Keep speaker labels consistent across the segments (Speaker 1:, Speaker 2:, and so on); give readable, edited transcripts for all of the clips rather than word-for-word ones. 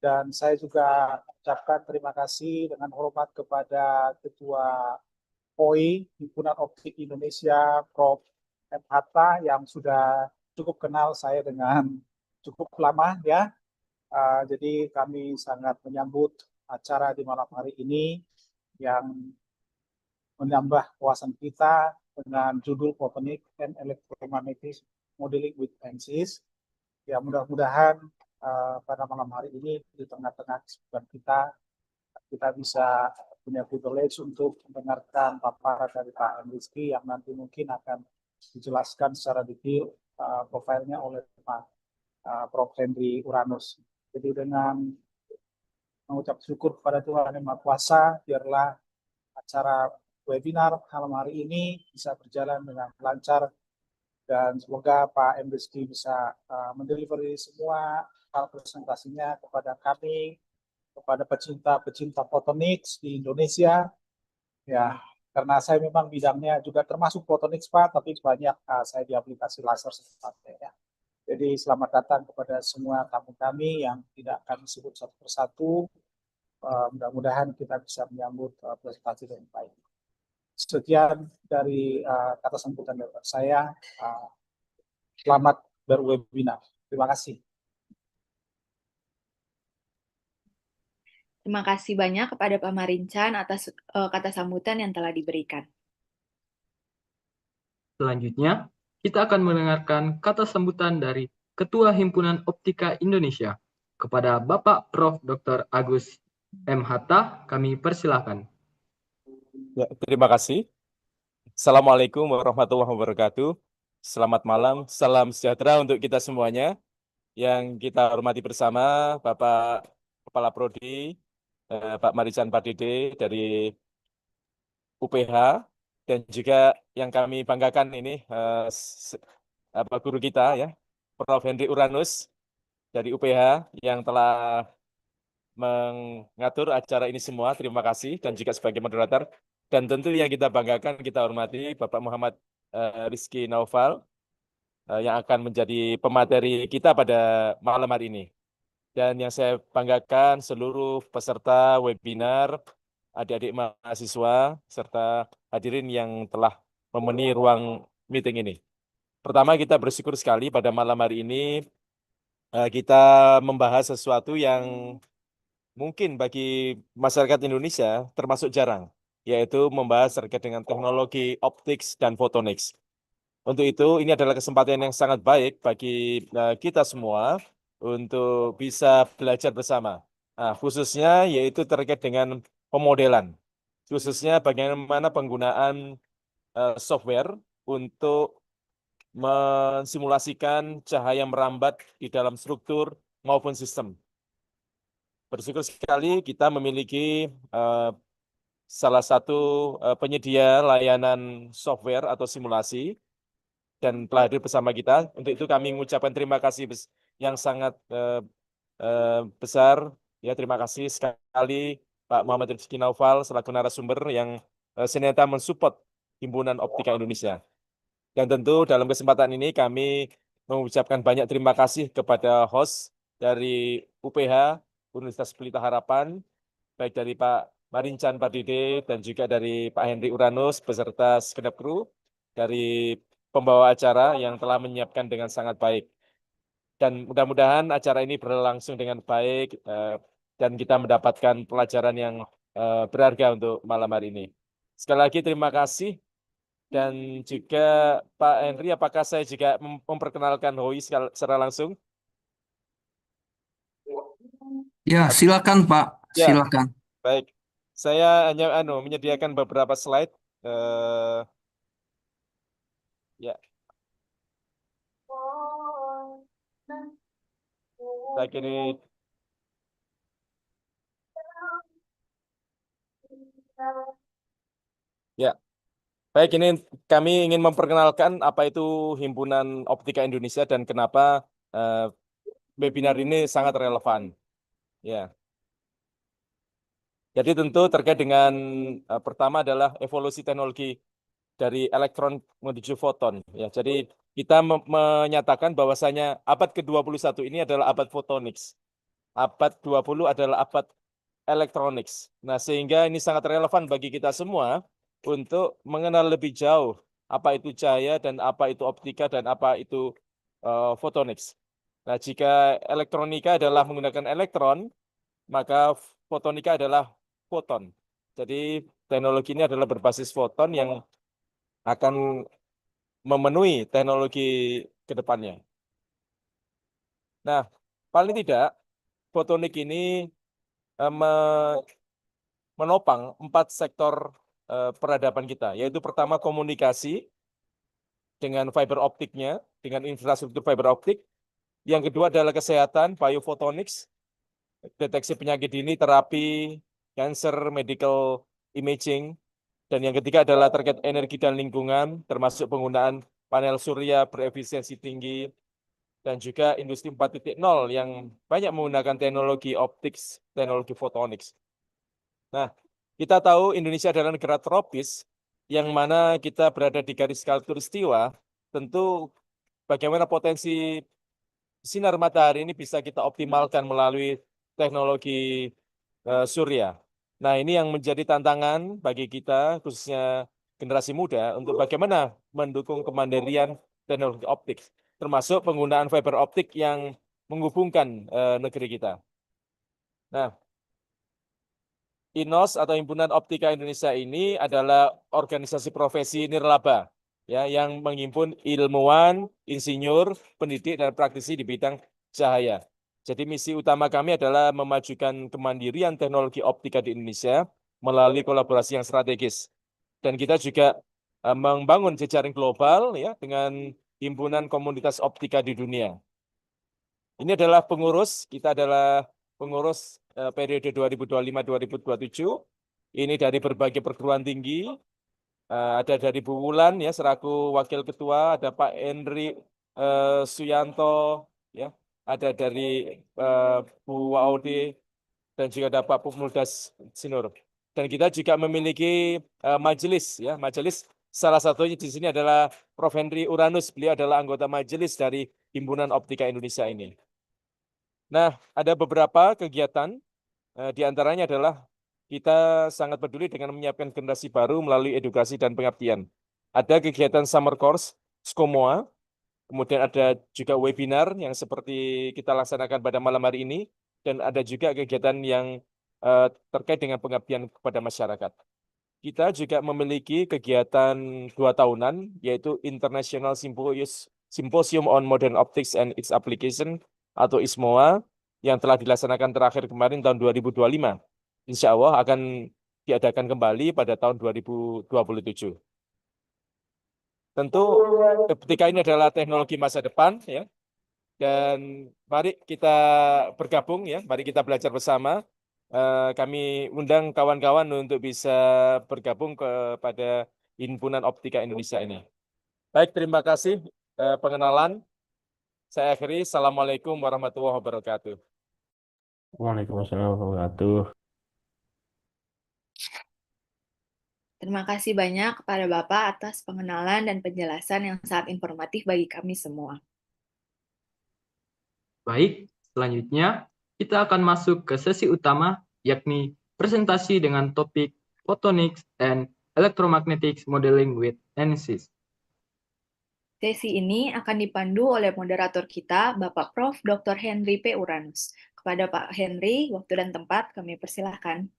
Speaker 1: Dan saya juga ucapkan terima kasih dengan hormat kepada Ketua POI, Himpunan Optik Indonesia, Prof. M. Hatta, yang sudah cukup kenal saya dengan cukup lama ya. Jadi kami sangat menyambut acara di malam hari ini yang menambah wawasan kita dengan judul Photonic and Electromagnetic Modeling with Lenses. Ya, mudah-mudahan pada malam hari ini di tengah-tengah kesibukan kita bisa punya privilege untuk mendengarkan paparan dari Pak M. Rizky yang nanti mungkin akan dijelaskan secara detail profilnya oleh Pak Prof. Henry Uranus. Jadi dengan mengucap syukur kepada Tuhan Yang Maha Kuasa, biarlah acara webinar malam hari ini bisa berjalan dengan lancar dan semoga Pak M. Rizky bisa mendelivery semua hal presentasinya kepada kami, kepada pecinta-pecinta photonics di Indonesia. Ya, karena saya memang bidangnya juga termasuk photonics Pak, tapi banyak saya di aplikasi laser secepatnya ya. Jadi selamat datang kepada semua tamu kami yang tidak kami sebut satu persatu. Mudah-mudahan kita bisa menyambut presentasi dengan baik. Sekian dari kata sambutan dari saya. Selamat berwebinar. Terima kasih.
Speaker 2: Terima kasih banyak kepada Pak Marincan atas kata sambutan yang telah diberikan.
Speaker 3: Selanjutnya, kita akan mendengarkan kata sambutan dari Ketua Himpunan Optika Indonesia. Kepada Bapak Prof. Dr. Agus M. Hatta, kami persilahkan.
Speaker 4: Ya, terima kasih. Assalamualaikum warahmatullahi wabarakatuh. Selamat malam, salam sejahtera untuk kita semuanya. Yang kita hormati bersama Bapak Kepala Prodi, Pak Marican Pardede dari UPH, dan juga yang kami banggakan ini guru kita ya, Prof. Henry Uranus dari UPH yang telah mengatur acara ini semua. Terima kasih, dan juga sebagai moderator. Dan tentu yang kita banggakan, kita hormati Bapak Muhammad Rizky Naufal yang akan menjadi pemateri kita pada malam hari ini. Dan yang saya banggakan seluruh peserta webinar, adik-adik mahasiswa, serta hadirin yang telah memenuhi ruang meeting ini. Pertama, kita bersyukur sekali pada malam hari ini kita membahas sesuatu yang mungkin bagi masyarakat Indonesia termasuk jarang, yaitu membahas terkait dengan teknologi optics dan photonics. Untuk itu, ini adalah kesempatan yang sangat baik bagi kita semua untuk bisa belajar bersama. Nah, khususnya yaitu terkait dengan pemodelan, khususnya bagaimana penggunaan software untuk mensimulasikan cahaya merambat di dalam struktur maupun sistem. Bersyukur sekali kita memiliki salah satu penyedia layanan software atau simulasi dan telah hadir bersama kita. Untuk itu kami mengucapkan terima kasih yang sangat besar. Ya, terima kasih sekali Pak Muhammad Rizky Naufal selaku narasumber yang senantiasa mensupport Himpunan Optika Indonesia. Dan tentu dalam kesempatan ini kami mengucapkan banyak terima kasih kepada host dari UPH, Universitas Pelita Harapan, baik dari Pak Marincan Pardede dan juga dari Pak Henry Uranus beserta segenap kru dari pembawa acara yang telah menyiapkan dengan sangat baik. Dan mudah-mudahan acara ini berlangsung dengan baik dan kita mendapatkan pelajaran yang berharga untuk malam hari ini. Sekali lagi terima kasih. Dan juga Pak Henry, apakah saya juga memperkenalkan Hoi secara langsung?
Speaker 5: Ya, silakan Pak,
Speaker 4: Ya,
Speaker 5: silakan.
Speaker 4: baik. Saya hanya menyediakan beberapa slide. Ya. Baik, ini ya. Baik, ini kami ingin memperkenalkan apa itu Himpunan Optika Indonesia dan kenapa webinar ini sangat relevan. Ya. Jadi tentu terkait dengan pertama adalah evolusi teknologi dari elektron menuju foton. Ya, jadi kita menyatakan bahwasanya abad ke-21 ini adalah abad photonics. abad 20 adalah abad elektronik. Nah, sehingga ini sangat relevan bagi kita semua untuk mengenal lebih jauh apa itu cahaya dan apa itu optika dan apa itu fotonik. Nah, jika elektronika adalah menggunakan elektron, maka fotonika adalah foton. Jadi teknologi ini adalah berbasis foton yang akan memenuhi teknologi ke depannya. Nah, paling tidak fotonik ini menopang 4 sektor peradaban kita, yaitu pertama komunikasi dengan fiber optiknya, dengan infrastruktur fiber optik. Yang kedua adalah kesehatan, biophotonics, deteksi penyakit dini, terapi, cancer, medical imaging. Dan yang ketiga adalah terkait energi dan lingkungan, termasuk penggunaan panel surya berefisiensi tinggi, dan juga industri 4.0 yang banyak menggunakan teknologi optik, teknologi photonics. Nah, kita tahu Indonesia adalah negara tropis, yang mana kita berada di garis khatulistiwa. Tentu bagaimana potensi sinar matahari ini bisa kita optimalkan melalui teknologi surya. Nah, ini yang menjadi tantangan bagi kita, khususnya generasi muda, untuk bagaimana mendukung kemandirian teknologi optik, termasuk penggunaan fiber optik yang menghubungkan negeri kita. Nah, INOS atau Himpunan Optika Indonesia ini adalah organisasi profesi nirlaba, ya, yang menghimpun ilmuwan, insinyur, pendidik, dan praktisi di bidang cahaya. Jadi misi utama kami adalah memajukan kemandirian teknologi optika di Indonesia melalui kolaborasi yang strategis. Dan kita juga membangun jejaring global, ya, dengan himpunan komunitas optika di dunia. Ini adalah pengurus, kita adalah pengurus periode 2025-2027. Ini dari berbagai perguruan tinggi. Ada dari Bu Wulan, ya, selaku wakil ketua, ada Pak Henry Suyanto, ya, ada dari Bu Waude, dan juga ada Pak Pumuldas Sinur. Dan kita juga memiliki majelis, ya, majelis. Salah satunya di sini adalah Prof. Henry Uranus. Beliau adalah anggota majelis dari Himpunan Optika Indonesia ini. Nah, ada beberapa kegiatan, di antaranya adalah kita sangat peduli dengan menyiapkan generasi baru melalui edukasi dan pengabdian. Ada kegiatan summer course, Skomoa, kemudian ada juga webinar yang seperti kita laksanakan pada malam hari ini, dan ada juga kegiatan yang terkait dengan pengabdian kepada masyarakat. Kita juga memiliki kegiatan 2 tahunan, yaitu International Symposium on Modern Optics and its Application, atau ISMOA, yang telah dilaksanakan terakhir kemarin tahun 2025. Insya Allah akan diadakan kembali pada tahun 2027. Tentu optika ini adalah teknologi masa depan, ya. Dan mari kita bergabung, ya. Mari kita belajar bersama. Kami undang kawan-kawan untuk bisa bergabung kepada Himpunan Optika Indonesia ini. Baik, terima kasih pengenalan. Saya akhiri. Assalamualaikum warahmatullahi wabarakatuh.
Speaker 6: Waalaikumsalam warahmatullahi wabarakatuh.
Speaker 2: Terima kasih banyak kepada Bapak atas pengenalan dan penjelasan yang sangat informatif bagi kami semua.
Speaker 3: Baik, selanjutnya kita akan masuk ke sesi utama, yakni presentasi dengan topik Photonics and Electromagnetics Modeling with ENSYS.
Speaker 2: Sesi ini akan dipandu oleh moderator kita, Bapak Prof. Dr. Henry P. Uranus. Kepada Pak Henry, waktu dan tempat kami persilahkan.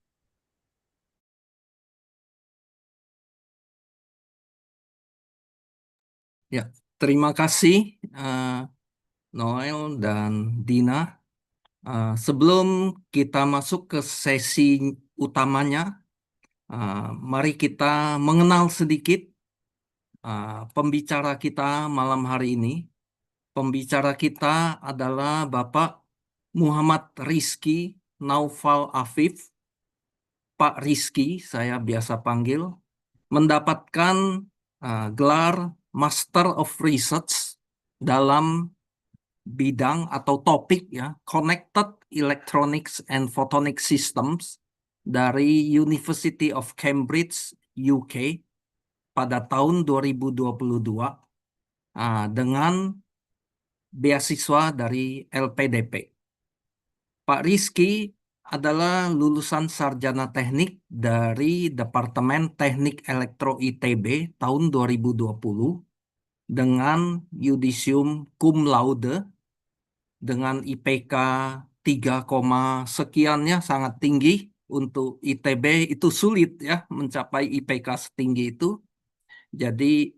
Speaker 5: Ya, terima kasih Noel dan Dina. Sebelum kita masuk ke sesi utamanya, mari kita mengenal sedikit pembicara kita malam hari ini. Pembicara kita adalah Bapak Muhammad Rizky Naufal Afif. Pak Rizky, saya biasa panggil, mendapatkan gelar Master of Research dalam bidang atau topik, ya, Connected Electronics and Photonic Systems dari University of Cambridge, UK pada tahun 2022 dengan beasiswa dari LPDP. Pak Rizky adalah lulusan sarjana teknik dari Departemen Teknik Elektro ITB tahun 2020 dengan yudisium cum laude dengan IPK 3, sekiannya sangat tinggi. Untuk ITB itu sulit ya mencapai IPK setinggi itu. Jadi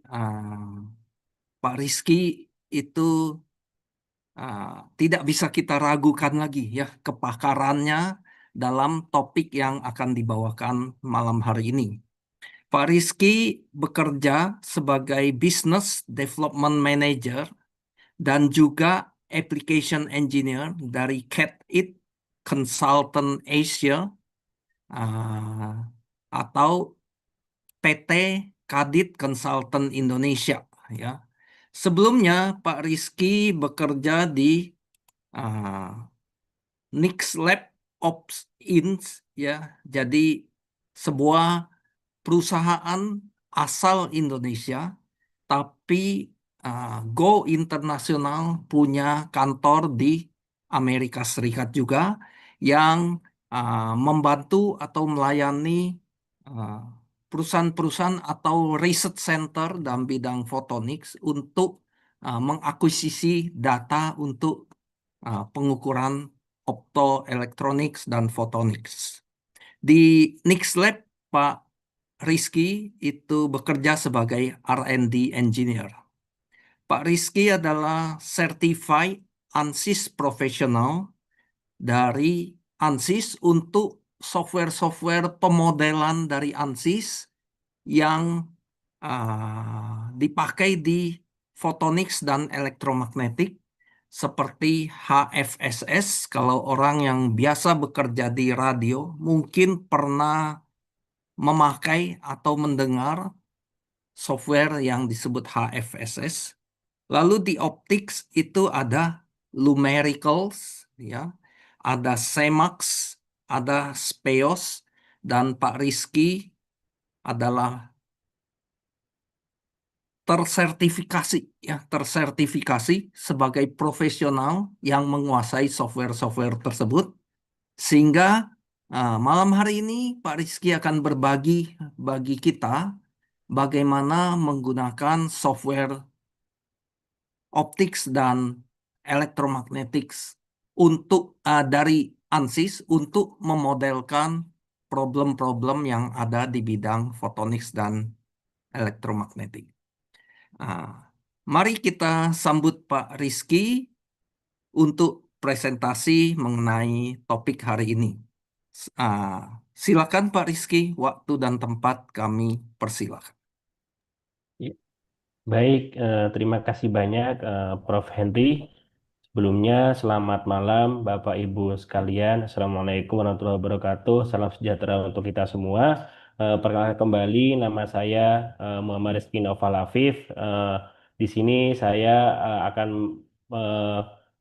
Speaker 5: Pak Rizky itu tidak bisa kita ragukan lagi ya kepakarannya dalam topik yang akan dibawakan malam hari ini. Pak Rizky bekerja sebagai Business Development Manager dan juga Application Engineer dari Cat It Consultant Asia atau PT Kadit Consultant Indonesia ya. Sebelumnya Pak Rizky bekerja di Nix Lab Ops Inc. ya. Jadi sebuah perusahaan asal Indonesia tapi go internasional, punya kantor di Amerika Serikat juga yang membantu atau melayani perusahaan-perusahaan atau research center dalam bidang photonics untuk mengakuisisi data untuk pengukuran optoelectronics dan photonics. Di Nix Lab, Pak Rizky itu bekerja sebagai R&D engineer. Pak Rizky adalah certified ANSYS professional dari ANSYS untuk software-software pemodelan dari ANSYS yang dipakai di photonics dan elektromagnetik seperti HFSS. Kalau orang yang biasa bekerja di radio mungkin pernah memakai atau mendengar software yang disebut HFSS. Lalu di optics itu ada Lumericals, ya, ada Semax, ada Speos, dan Pak Rizky adalah tersertifikasi sebagai profesional yang menguasai software-software tersebut. Sehingga malam hari ini Pak Rizky akan berbagi bagi kita bagaimana menggunakan software optics dan electromagnetics dari ANSYS untuk memodelkan problem-problem yang ada di bidang photonics dan elektromagnetik. Mari kita sambut Pak Rizky untuk presentasi mengenai topik hari ini. Silakan Pak Rizky, waktu dan tempat kami persilakan.
Speaker 6: Baik, terima kasih banyak Prof. Henry. Sebelumnya, selamat malam Bapak Ibu sekalian. Assalamualaikum warahmatullahi wabarakatuh. Salam sejahtera untuk kita semua. Perkenalkan kembali, nama saya Muhammad Rizky Naufal Afif. Di sini saya akan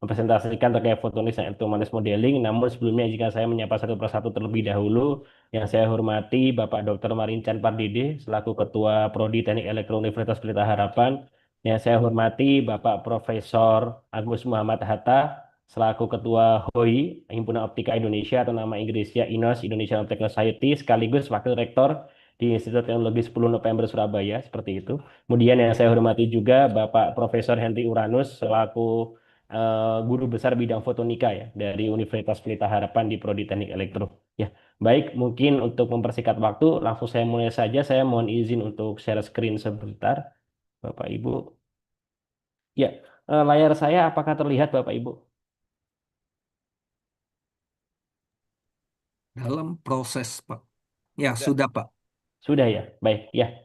Speaker 6: mempresentasikan terkait photonics dan elektromagnetic modeling. Namun sebelumnya jika saya menyapa satu persatu terlebih dahulu, yang saya hormati Bapak Dr. Marincan Pardede selaku Ketua Prodi Teknik Elektro Universitas Pelita Harapan. Yang saya hormati Bapak Profesor Agus Muhammad Hatta selaku Ketua HOI Himpunan Optika Indonesia atau nama Inggrisnya INOS Indonesian Optical Society sekaligus Wakil Rektor di Institut Teknologi 10 November Surabaya seperti itu. Kemudian yang saya hormati juga Bapak Profesor Henry Uranus selaku Guru Besar Bidang Fotonika ya dari Universitas Pelita Harapan di Prodi Teknik Elektro. Ya, baik mungkin untuk mempersingkat waktu langsung saya mulai saja. Saya mohon izin untuk share screen sebentar, Bapak Ibu. Ya, layar saya apakah terlihat Bapak Ibu?
Speaker 5: Dalam proses, Pak. Ya, sudah, Pak.
Speaker 6: Sudah ya, baik ya.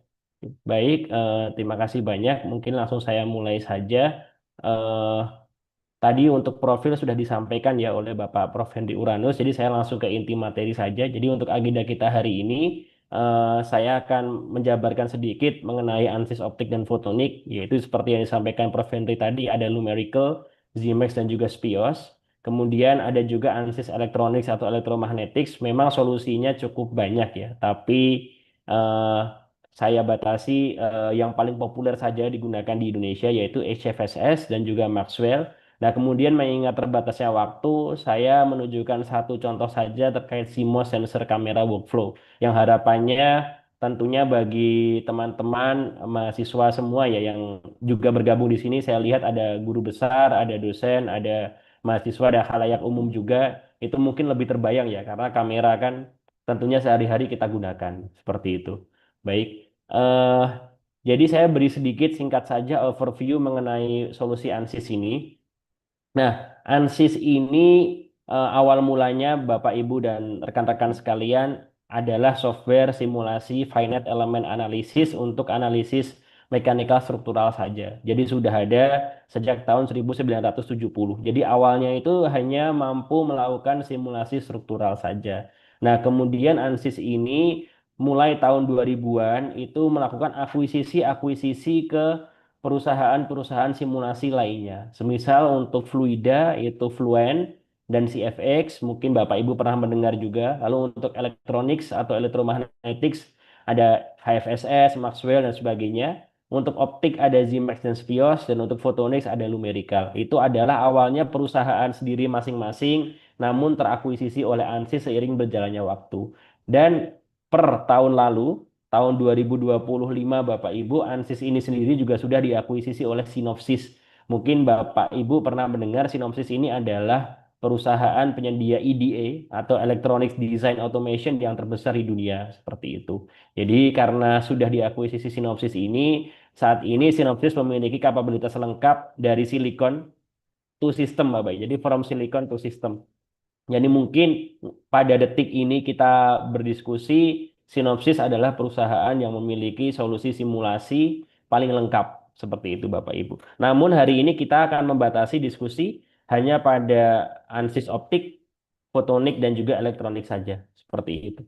Speaker 6: Baik, terima kasih banyak. Mungkin langsung saya mulai saja. Tadi untuk profil sudah disampaikan ya oleh Bapak Prof. Henry Uranus, jadi saya langsung ke inti materi saja. Jadi untuk agenda kita hari ini, saya akan menjabarkan sedikit mengenai ANSYS optik dan fotonik, yaitu seperti yang disampaikan Prof. Henry tadi, ada numerical, Zimax, dan juga Spios. Kemudian ada juga ANSYS electronics atau electromagnetics, memang solusinya cukup banyak ya, tapi saya batasi yang paling populer saja digunakan di Indonesia, yaitu HFSS dan juga Maxwell. Nah, kemudian mengingat terbatasnya waktu, saya menunjukkan satu contoh saja terkait CMOS sensor kamera workflow, yang harapannya tentunya bagi teman-teman mahasiswa semua ya yang juga bergabung di sini, saya lihat ada guru besar, ada dosen, ada mahasiswa, ada khalayak umum juga, itu mungkin lebih terbayang ya, karena kamera kan tentunya sehari-hari kita gunakan, seperti itu. Baik, eh, jadi saya beri sedikit singkat saja overview mengenai solusi ANSYS ini. Nah, ANSYS ini awal mulanya Bapak Ibu dan rekan-rekan sekalian adalah software simulasi finite element analysis untuk analisis mekanikal struktural saja. Jadi sudah ada sejak tahun 1970. Jadi awalnya itu hanya mampu melakukan simulasi struktural saja. Nah, kemudian ANSYS ini mulai tahun 2000-an itu melakukan akuisisi-akuisisi ke perusahaan-perusahaan simulasi lainnya. Semisal untuk Fluida itu Fluent dan CFX, mungkin Bapak Ibu pernah mendengar juga. Lalu untuk electronics atau electromagnetics ada HFSS, Maxwell dan sebagainya. Untuk optik ada Zimax dan Spios, dan untuk photonics ada Lumerical. Itu adalah awalnya perusahaan sendiri masing-masing, namun terakuisisi oleh ANSYS seiring berjalannya waktu. Dan per tahun lalu, tahun 2025 Bapak Ibu, ANSYS ini sendiri juga sudah diakuisisi oleh Synopsys. Mungkin Bapak Ibu pernah mendengar Synopsys ini adalah perusahaan penyedia EDA atau Electronics Design Automation yang terbesar di dunia, seperti itu. Jadi karena sudah diakuisisi Synopsys ini, saat ini Synopsys memiliki kapabilitas lengkap dari silicon to system Bapak. Jadi from silicon to system. Jadi mungkin pada detik ini kita berdiskusi, Synopsys adalah perusahaan yang memiliki solusi simulasi paling lengkap seperti itu Bapak Ibu. Namun hari ini kita akan membatasi diskusi hanya pada ANSYS optik, fotonik dan juga elektronik saja seperti itu.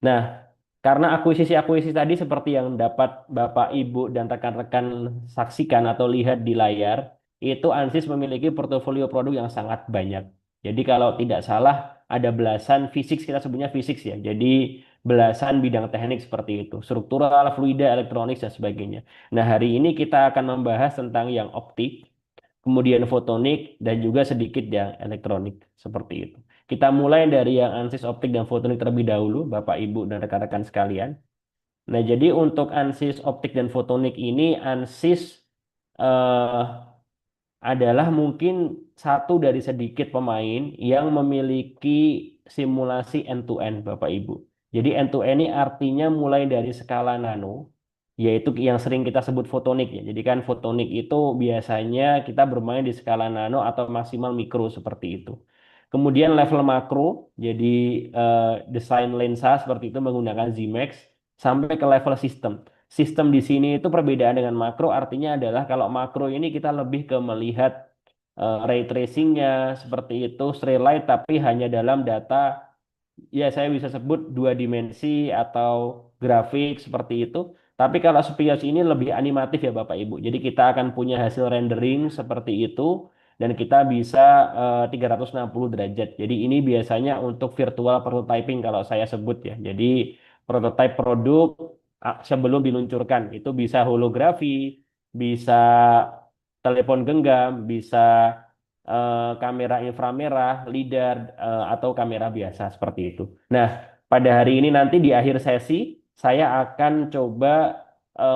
Speaker 6: Nah, karena akuisisi-akuisisi tadi seperti yang dapat Bapak Ibu dan rekan-rekan saksikan atau lihat di layar, itu ANSYS memiliki portofolio produk yang sangat banyak. Jadi kalau tidak salah ada belasan fisik, kita sebutnya fisik ya. Jadi belasan bidang teknik seperti itu, struktural, fluida, elektronik dan sebagainya. Nah, hari ini kita akan membahas tentang yang optik, kemudian fotonik dan juga sedikit yang elektronik seperti itu. Kita mulai dari yang ANSYS optik dan fotonik terlebih dahulu, Bapak Ibu dan rekan-rekan sekalian. Nah, jadi untuk ANSYS optik dan fotonik ini ANSYS eh, adalah mungkin satu dari sedikit pemain yang memiliki simulasi end-to-end, Bapak Ibu. Jadi end-to-end ini artinya mulai dari skala nano, yaitu yang sering kita sebut fotonik ya. Jadi kan fotonik itu biasanya kita bermain di skala nano atau maksimal mikro seperti itu. Kemudian level makro, jadi desain lensa seperti itu menggunakan Zimax, sampai ke level sistem. Sistem di sini itu perbedaan dengan makro, artinya adalah kalau makro ini kita lebih ke melihat ray tracingnya seperti itu, straight light, tapi hanya dalam data, ya saya bisa sebut dua dimensi atau grafik seperti itu. Tapi kalau Spios ini lebih animatif ya Bapak Ibu. Jadi kita akan punya hasil rendering seperti itu dan kita bisa 360 derajat. Jadi ini biasanya untuk virtual prototyping kalau saya sebut ya. Jadi prototype produk sebelum diluncurkan itu bisa holografi, bisa telepon genggam, bisa kamera inframerah, lidar, atau kamera biasa seperti itu. Nah, pada hari ini nanti di akhir sesi saya akan coba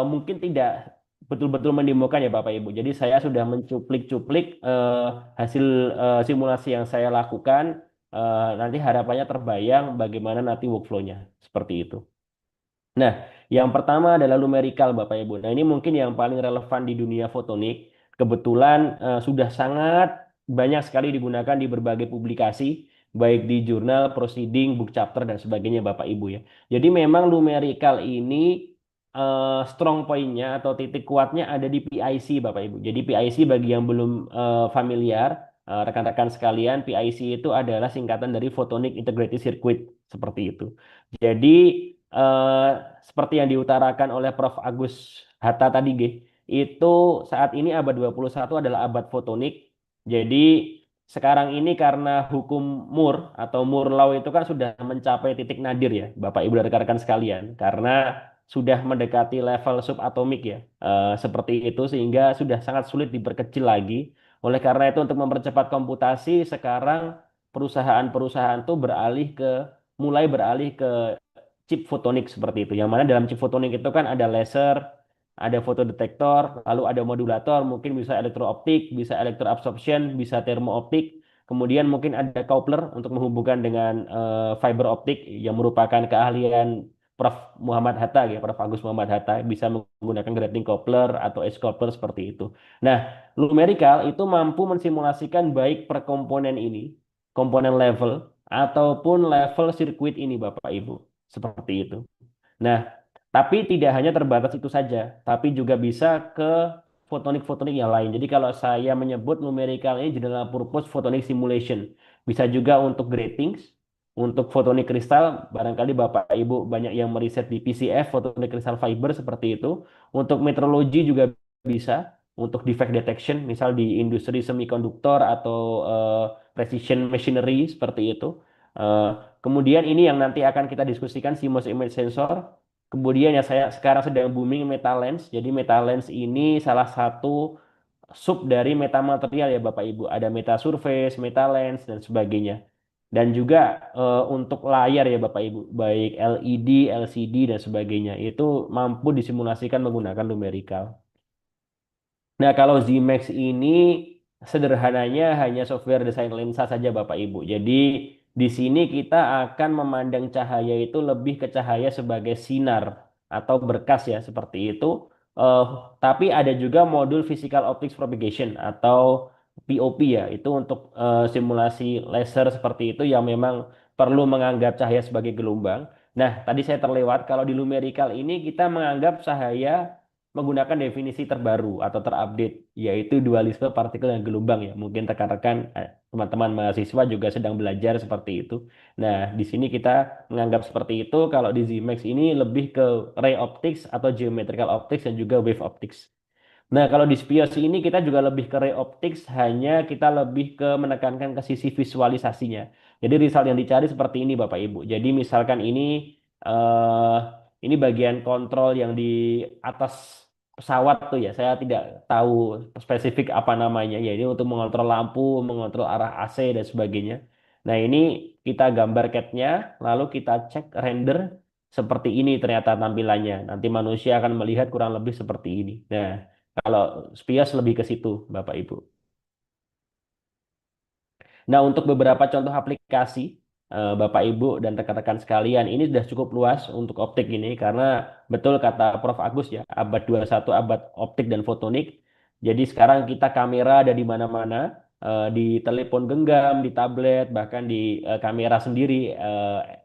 Speaker 6: mungkin tidak betul-betul mendemokan ya Bapak Ibu. Jadi saya sudah mencuplik-cuplik hasil simulasi yang saya lakukan. Nanti harapannya terbayang bagaimana nanti workflow-nya seperti itu. Nah, yang pertama adalah numerical Bapak Ibu. Nah, ini mungkin yang paling relevan di dunia fotonik. Kebetulan sudah sangat banyak sekali digunakan di berbagai publikasi, baik di jurnal, proceeding, book chapter, dan sebagainya Bapak Ibu ya. Jadi memang numerical ini strong point-nya atau titik kuatnya ada di PIC Bapak Ibu. Jadi PIC bagi yang belum familiar, rekan-rekan sekalian, PIC itu adalah singkatan dari Photonic Integrated Circuit, seperti itu. Jadi eh, seperti yang diutarakan oleh Prof. Agus Hatta tadi, itu saat ini abad 21 adalah abad fotonik. Jadi sekarang ini karena hukum Moore atau Moore Law itu kan sudah mencapai titik nadir ya, Bapak Ibu dan rekan-rekan sekalian, karena sudah mendekati level subatomik ya, seperti itu sehingga sudah sangat sulit diperkecil lagi. Oleh karena itu untuk mempercepat komputasi sekarang perusahaan-perusahaan tuh mulai beralih ke chip fotonik seperti itu. Yang mana dalam chip fotonik itu kan ada laser, ada fotodetektor, lalu ada modulator, mungkin bisa elektrooptik, bisa elektroabsorption, bisa termooptik. Kemudian mungkin ada coupler untuk menghubungkan dengan fiber optik yang merupakan keahlian Prof. Muhammad Hatta ya, Prof. Agus Muhammad Hatta bisa menggunakan grating coupler atau edge coupler seperti itu. Nah, numerical itu mampu mensimulasikan baik per komponen ini, komponen level ataupun level sirkuit ini Bapak Ibu. Seperti itu. Nah, tapi tidak hanya terbatas itu saja, tapi juga bisa ke fotonik-fotonik yang lain. Jadi kalau saya menyebut numerical ini general purpose photonic simulation, bisa juga untuk gratings, untuk fotonik kristal, barangkali Bapak Ibu banyak yang meriset di PCF, fotonik kristal fiber seperti itu. Untuk metrologi juga bisa, untuk defect detection, misal di industri semikonduktor atau precision machinery seperti itu. Eh, Kemudian ini yang nanti akan kita diskusikan CMOS image sensor. Kemudian ya saya sekarang sedang booming metalens. Jadi metalens ini salah satu sub dari metamaterial ya Bapak Ibu. Ada metasurface, metalens dan sebagainya. Dan juga untuk layar ya Bapak Ibu, baik LED, LCD dan sebagainya itu mampu disimulasikan menggunakan numerical. Nah, kalau Zmax ini sederhananya hanya software desain lensa saja Bapak Ibu. Jadi di sini kita akan memandang cahaya itu lebih ke cahaya sebagai sinar atau berkas ya seperti itu. Eh, tapi ada juga modul Physical Optics Propagation atau POP ya. Itu untuk simulasi laser seperti itu yang memang perlu menganggap cahaya sebagai gelombang. Nah, tadi saya terlewat kalau di numerical ini kita menganggap cahaya menggunakan definisi terbaru atau terupdate, yaitu dualisme partikel dan gelombang ya. Mungkin rekan-rekan teman-teman mahasiswa juga sedang belajar seperti itu. Nah, di sini kita menganggap seperti itu. Kalau di Zmax ini lebih ke ray optics atau geometrical optics dan juga wave optics. Nah, kalau di Spios ini kita juga lebih ke ray optics, hanya kita lebih ke menekankan ke sisi visualisasinya. Jadi result yang dicari seperti ini Bapak Ibu. Jadi misalkan eh ini bagian kontrol yang di atas pesawat tuh ya. Saya tidak tahu spesifik apa namanya. Ya ini untuk mengontrol lampu, mengontrol arah AC dan sebagainya. Nah, ini kita gambar CAD-nya, lalu kita cek render seperti ini ternyata tampilannya. Nanti manusia akan melihat kurang lebih seperti ini. Nah, kalau Spios lebih ke situ, Bapak Ibu. Nah, untuk beberapa contoh aplikasi, Bapak Ibu dan rekan-rekan sekalian, ini sudah cukup luas untuk optik ini karena betul kata Prof. Agus ya, abad 21 abad optik dan fotonik. Jadi sekarang kita kamera ada di mana-mana, di telepon genggam, di tablet, bahkan di kamera sendiri,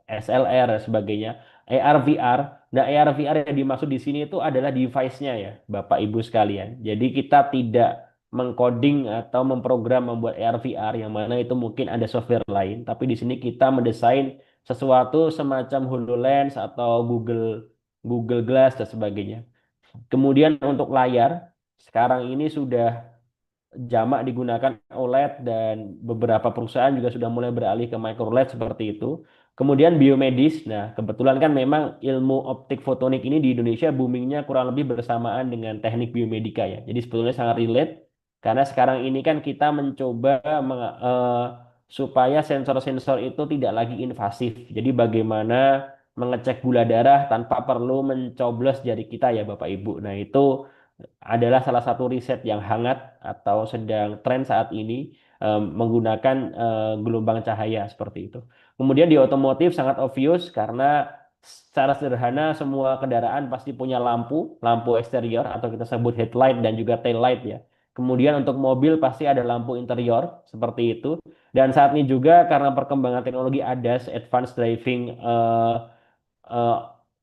Speaker 6: SLR dan sebagainya, AR VR. Nah, AR VR yang dimaksud di sini itu adalah device-nya ya, Bapak Ibu sekalian. Jadi kita tidak mengcoding atau memprogram membuat AR VR yang mana itu mungkin ada software lain, tapi di sini kita mendesain sesuatu semacam HoloLens atau Google Google Glass dan sebagainya. Kemudian untuk layar, sekarang ini sudah jamak digunakan OLED dan beberapa perusahaan juga sudah mulai beralih ke micro LED seperti itu. Kemudian biomedis, nah kebetulan kan memang ilmu optik fotonik ini di Indonesia boomingnya kurang lebih bersamaan dengan teknik biomedika ya. Jadi sebetulnya sangat relate karena sekarang ini kan kita mencoba supaya sensor-sensor itu tidak lagi invasif. Jadi bagaimana mengecek gula darah tanpa perlu mencoblos jari kita ya Bapak Ibu. Nah itu adalah salah satu riset yang hangat atau sedang tren saat ini menggunakan gelombang cahaya seperti itu. Kemudian di otomotif sangat obvious karena secara sederhana semua kendaraan pasti punya lampu eksterior atau kita sebut headlight dan juga tail light ya. Kemudian untuk mobil pasti ada lampu interior seperti itu. Dan saat ini juga karena perkembangan teknologi ADAS, Advanced Driving eh,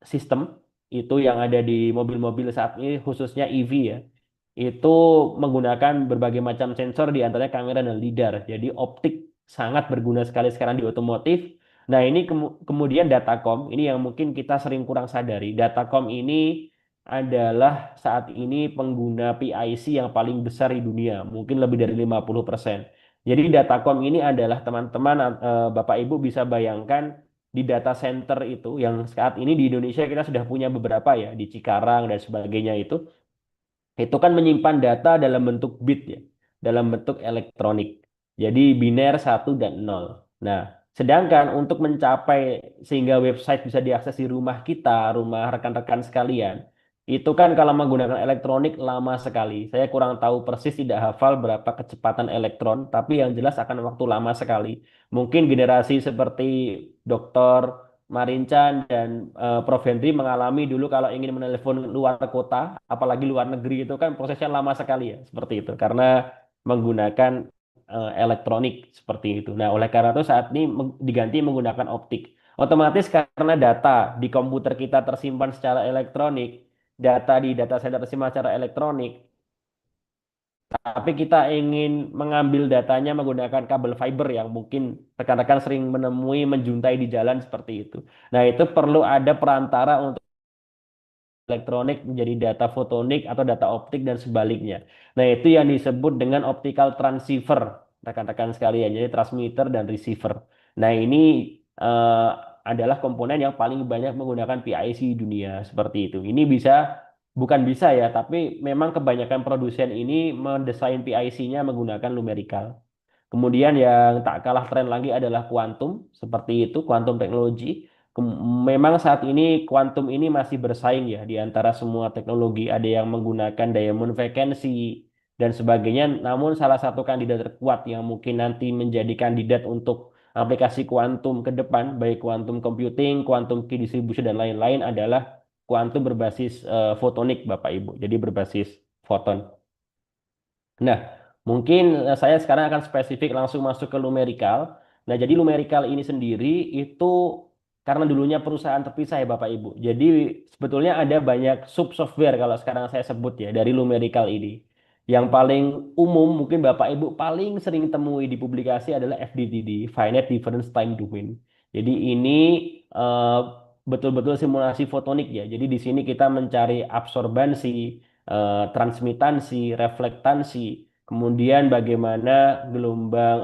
Speaker 6: System, itu yang ada di mobil-mobil saat ini khususnya EV ya, itu menggunakan berbagai macam sensor di antaranya kamera dan lidar. Jadi optik sangat berguna sekali sekarang di otomotif. Nah ini kemudian datacom, ini yang mungkin kita sering kurang sadari. Datacom ini adalah saat ini pengguna PIC yang paling besar di dunia, mungkin lebih dari 50%. Jadi datacom ini adalah teman-teman Bapak Ibu bisa bayangkan di data center itu yang saat ini di Indonesia kita sudah punya beberapa ya di Cikarang dan sebagainya itu kan menyimpan data dalam bentuk bit ya. dalam bentuk elektronik. Jadi biner 1 dan 0. Nah, sedangkan untuk mencapai sehingga website bisa diakses di rumah kita, rumah rekan-rekan sekalian, itu kan kalau menggunakan elektronik lama sekali. Saya kurang tahu persis, tidak hafal berapa kecepatan elektron, tapi yang jelas akan waktu lama sekali. Mungkin generasi seperti Dr. Marincan dan Prof. Henry mengalami dulu kalau ingin menelepon luar kota, apalagi luar negeri itu kan prosesnya lama sekali ya, seperti itu. Karena menggunakan elektronik seperti itu. Nah, oleh karena itu saat ini diganti menggunakan optik. Otomatis karena data di komputer kita tersimpan secara elektronik, data di data center tersimpan secara elektronik, tapi kita ingin mengambil datanya menggunakan kabel fiber yang mungkin rekan-rekan sering menemui menjuntai di jalan seperti itu. Nah, itu perlu ada perantara untuk elektronik menjadi data fotonik atau data optik dan sebaliknya. Nah, itu yang disebut dengan optical transceiver, rekan-rekan sekalian, jadi transmitter dan receiver. Nah, ini eh, adalah komponen yang paling banyak menggunakan PIC di dunia seperti itu. Ini bukan bisa ya, tapi memang kebanyakan produsen ini mendesain PIC-nya menggunakan numerical. Kemudian yang tak kalah tren lagi adalah kuantum, seperti itu, kuantum teknologi. Memang saat ini kuantum ini masih bersaing ya di antara semua teknologi. Ada yang menggunakan diamond vacancy dan sebagainya. Namun salah satu kandidat terkuat yang mungkin nanti menjadi kandidat untuk aplikasi kuantum ke depan, baik kuantum computing, kuantum key distribution dan lain-lain adalah kuantum berbasis fotonik, Bapak Ibu. Jadi berbasis foton. Nah, mungkin saya sekarang akan spesifik langsung masuk ke numerical. Nah, jadi numerical ini sendiri itu karena dulunya perusahaan terpisah ya Bapak Ibu. Jadi sebetulnya ada banyak sub software kalau sekarang saya sebut ya dari numerical ini. Yang paling umum mungkin Bapak Ibu paling sering temui di publikasi adalah FDTD, Finite Difference Time Domain. Jadi ini eh, betul-betul simulasi fotonik ya. Jadi di sini kita mencari absorbansi, transmitansi, reflektansi, kemudian bagaimana gelombang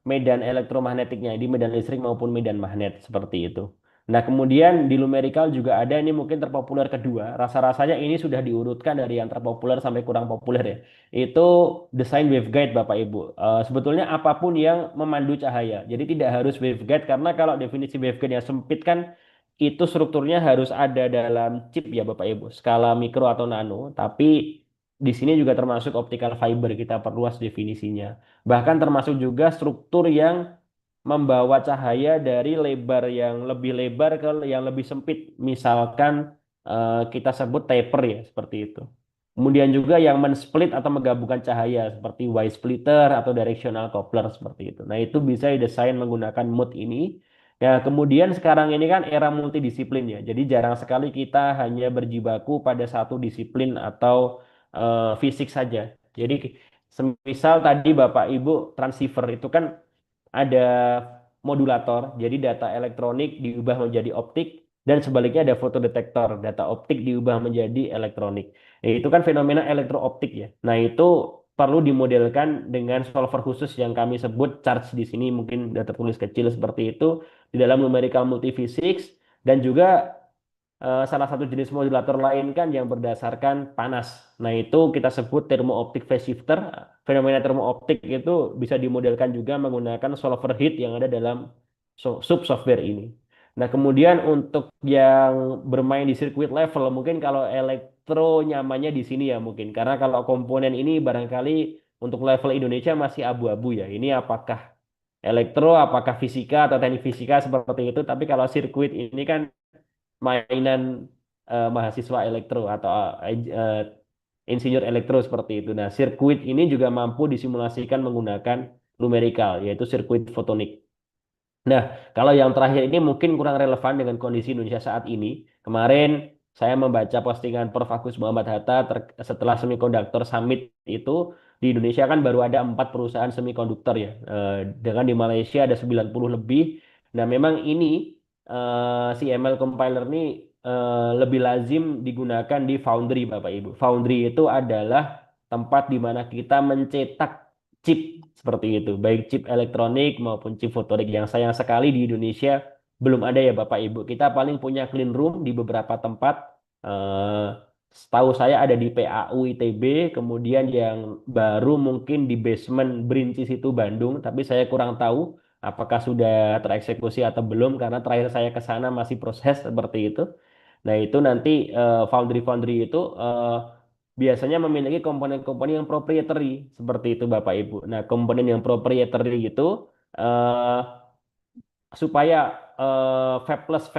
Speaker 6: medan elektromagnetiknya, di medan listrik maupun medan magnet seperti itu. Nah, kemudian di numerical juga ada, ini mungkin terpopuler kedua. Rasa-rasanya ini sudah diurutkan dari yang terpopuler sampai kurang populer ya. Itu desain waveguide Bapak Ibu. Sebetulnya apapun yang memandu cahaya. Jadi tidak harus waveguide karena kalau definisi waveguide yang sempit kan itu strukturnya harus ada dalam chip ya Bapak Ibu, skala mikro atau nano, tapi di sini juga termasuk optical fiber, kita perluas definisinya. Bahkan termasuk juga struktur yang membawa cahaya dari lebar yang lebih lebar ke yang lebih sempit. Misalkan kita sebut taper ya, seperti itu. Kemudian juga yang men-split atau menggabungkan cahaya seperti wide splitter atau directional coupler seperti itu. Nah, itu bisa didesain menggunakan mode ini. Ya, kemudian sekarang ini kan era multidisiplin ya. Jadi jarang sekali kita hanya berjibaku pada satu disiplin atau fisik saja. Jadi semisal tadi Bapak Ibu transceiver itu kan ada modulator, jadi data elektronik diubah menjadi optik dan sebaliknya ada fotodetektor, data optik diubah menjadi elektronik. Nah, itu kan fenomena elektrooptik ya. Nah, itu perlu dimodelkan dengan solver khusus yang kami sebut charge di sini mungkin sudah tertulis kecil seperti itu di dalam numerical multiphysics dan juga salah satu jenis modulator lain kan yang berdasarkan panas. Nah, itu kita sebut thermo-optic phase shifter. Fenomena thermo-optik itu bisa dimodelkan juga menggunakan solver heat yang ada dalam sub software ini. Nah, kemudian untuk yang bermain di sirkuit level, mungkin kalau elektro nyamannya di sini ya mungkin. Karena kalau komponen ini barangkali untuk level Indonesia masih abu-abu ya. Ini apakah elektro, apakah fisika atau teknik fisika seperti itu. Tapi kalau sirkuit ini kan mainan mahasiswa elektro atau insinyur elektro seperti itu. Nah, sirkuit ini juga mampu disimulasikan menggunakan numerical, yaitu sirkuit fotonik. Nah, kalau yang terakhir ini mungkin kurang relevan dengan kondisi Indonesia saat ini. Kemarin saya membaca postingan Prof. Agus Muhammad Hatta setelah Semiconductor Summit itu di Indonesia kan baru ada 4 perusahaan semikonduktor ya. Dengan di Malaysia ada 90 lebih. Nah, memang ini si ML compiler ini lebih lazim digunakan di foundry Bapak Ibu. Foundry itu adalah tempat di mana kita mencetak chip seperti itu, baik chip elektronik maupun chip fotonik yang sayang sekali di Indonesia belum ada ya Bapak Ibu. Kita paling punya clean room di beberapa tempat Setahu saya ada di PAU ITB, kemudian yang baru mungkin di basement Berinci situ Bandung, tapi saya kurang tahu apakah sudah tereksekusi atau belum karena terakhir saya ke sana masih proses seperti itu. Nah, itu nanti foundry-foundry itu biasanya memiliki komponen-komponen yang proprietary seperti itu Bapak Ibu. Nah, komponen yang proprietary itu eh, supaya fabless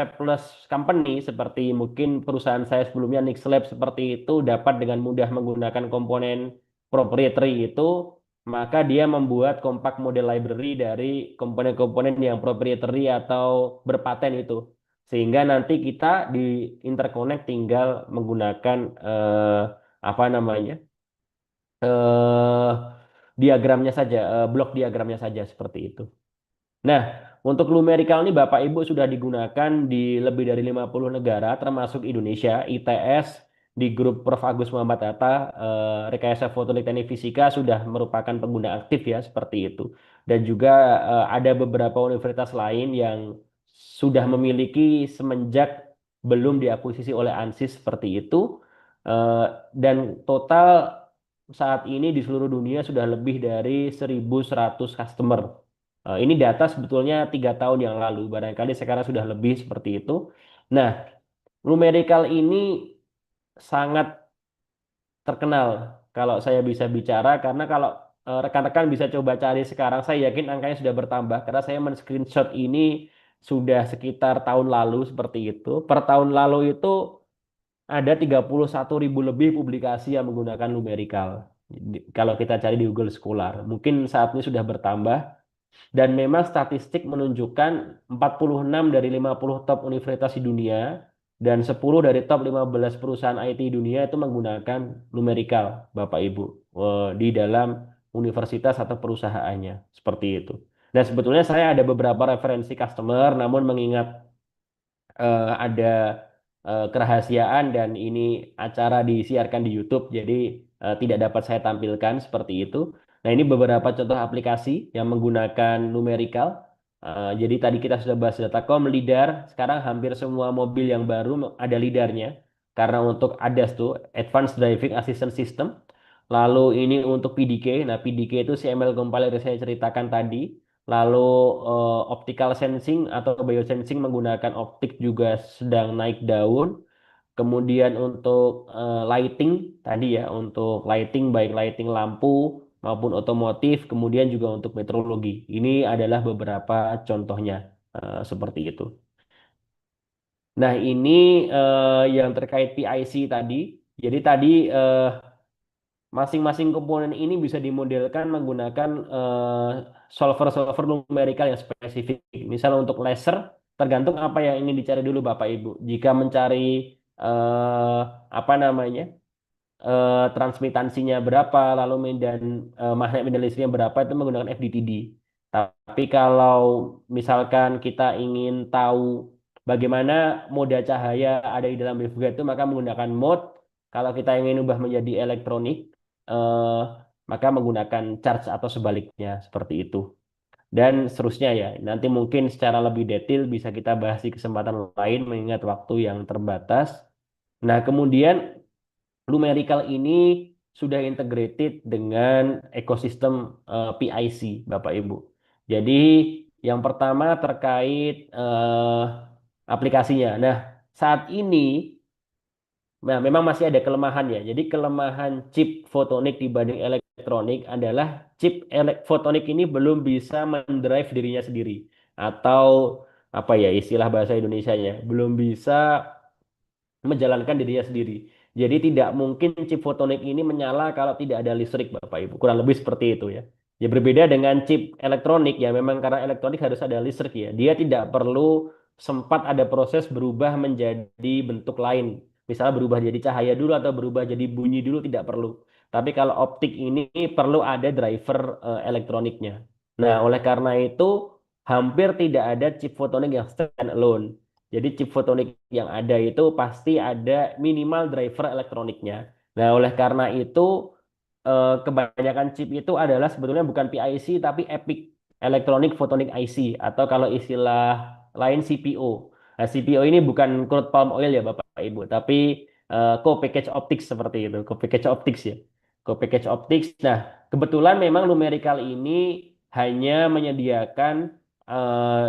Speaker 6: company seperti mungkin perusahaan saya sebelumnya Nixlab seperti itu dapat dengan mudah menggunakan komponen proprietary itu, maka dia membuat compact model library dari komponen-komponen yang proprietary atau berpaten itu. Sehingga nanti kita di interconnect tinggal menggunakan apa namanya? eh diagramnya saja, blok diagramnya saja seperti itu. Nah, untuk numerical ini Bapak Ibu sudah digunakan di lebih dari 50 negara termasuk Indonesia. ITS di grup Prof. Agus Muhammad Hatta, Rekayasa Fotonik Teknik Fisika sudah merupakan pengguna aktif ya seperti itu. Dan juga ada beberapa universitas lain yang sudah memiliki semenjak belum diakuisisi oleh ANSYS seperti itu. Eh, dan total saat ini di seluruh dunia sudah lebih dari 1.100 customer. Ini data sebetulnya 3 tahun yang lalu, barangkali sekarang sudah lebih seperti itu. Nah, numerical ini sangat terkenal kalau saya bisa bicara, karena kalau rekan-rekan bisa coba cari sekarang, saya yakin angkanya sudah bertambah, karena saya men-screenshot ini sudah sekitar tahun lalu seperti itu. Per tahun lalu itu ada 31.000 lebih publikasi yang menggunakan numerical. Kalau kita cari di Google Scholar, mungkin saat ini sudah bertambah. Dan memang statistik menunjukkan 46 dari 50 top universitas di dunia dan 10 dari top 15 perusahaan IT di dunia itu menggunakan numerical, Bapak Ibu, di dalam universitas atau perusahaannya. Seperti itu. Dan sebetulnya saya ada beberapa referensi customer, namun mengingat ada kerahasiaan dan ini acara disiarkan di YouTube, jadi tidak dapat saya tampilkan seperti itu. Nah, ini beberapa contoh aplikasi yang menggunakan numerical. Jadi tadi kita sudah bahas Datacom, LiDAR. Sekarang hampir semua mobil yang baru ada LiDARnya. Karena untuk ADAS tuh, Advanced Driving Assistance System. Lalu ini untuk PDK. Nah, PDK itu CML compiler yang saya ceritakan tadi. Lalu optical sensing atau biosensing menggunakan optik juga sedang naik daun. Kemudian untuk lighting tadi ya, untuk lighting baik lighting lampu maupun otomotif, kemudian juga untuk meteorologi. Ini adalah beberapa contohnya seperti itu. Nah, ini yang terkait PIC tadi. Jadi tadi masing-masing komponen ini bisa dimodelkan menggunakan solver-solver numerical yang spesifik. Misal untuk laser, tergantung apa yang ingin dicari dulu Bapak Ibu. Jika mencari apa namanya transmitansinya berapa, lalu medan magnet medan listriknya berapa, itu menggunakan FDTD. Tapi kalau misalkan kita ingin tahu bagaimana moda cahaya ada di dalam waveguide itu, maka menggunakan mode. Kalau kita ingin ubah menjadi elektronik, eh, maka menggunakan charge atau sebaliknya seperti itu. Dan seterusnya ya. Nanti mungkin secara lebih detail bisa kita bahas di kesempatan lain mengingat waktu yang terbatas. Nah, kemudian numerical ini sudah integrated dengan ekosistem PIC, Bapak Ibu. Jadi yang pertama terkait aplikasinya. Nah, saat ini memang masih ada kelemahan ya. Jadi kelemahan chip fotonik dibanding elektronik adalah chip fotonik ini belum bisa mendrive dirinya sendiri. Atau apa ya istilah bahasa Indonesianya, belum bisa menjalankan dirinya sendiri. Jadi tidak mungkin chip fotonik ini menyala kalau tidak ada listrik, Bapak Ibu. Kurang lebih seperti itu ya. Ya berbeda dengan chip elektronik ya, memang karena elektronik harus ada listrik ya. Dia tidak perlu sempat ada proses berubah menjadi bentuk lain. Misalnya berubah jadi cahaya dulu atau berubah jadi bunyi dulu tidak perlu. Tapi kalau optik ini perlu ada driver elektroniknya. Nah, oleh karena itu hampir tidak ada chip fotonik yang stand alone. Jadi chip fotonik yang ada itu pasti ada minimal driver elektroniknya. Nah, oleh karena itu kebanyakan chip itu adalah sebetulnya bukan PIC tapi EPIC, Electronic Photonic IC, atau kalau istilah lain CPO. Nah, CPO ini bukan crude palm oil ya Bapak Ibu, tapi co-package optics seperti itu, co-package optics ya. Co-package optics. Nah, kebetulan memang numerical ini hanya menyediakan eh,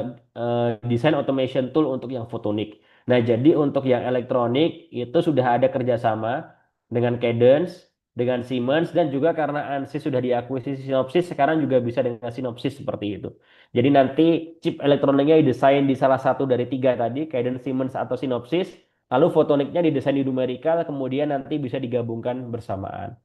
Speaker 6: desain automation tool untuk yang fotonik. Nah, jadi untuk yang elektronik itu sudah ada kerjasama dengan Cadence, dengan Siemens, dan juga karena Ansys sudah diakuisisi Synopsys, sekarang juga bisa dengan Synopsys seperti itu. Jadi nanti chip elektroniknya didesain di salah satu dari tiga tadi, Cadence, Siemens, atau Synopsys. Lalu fotoniknya didesain di numerical, kemudian nanti bisa digabungkan bersamaan.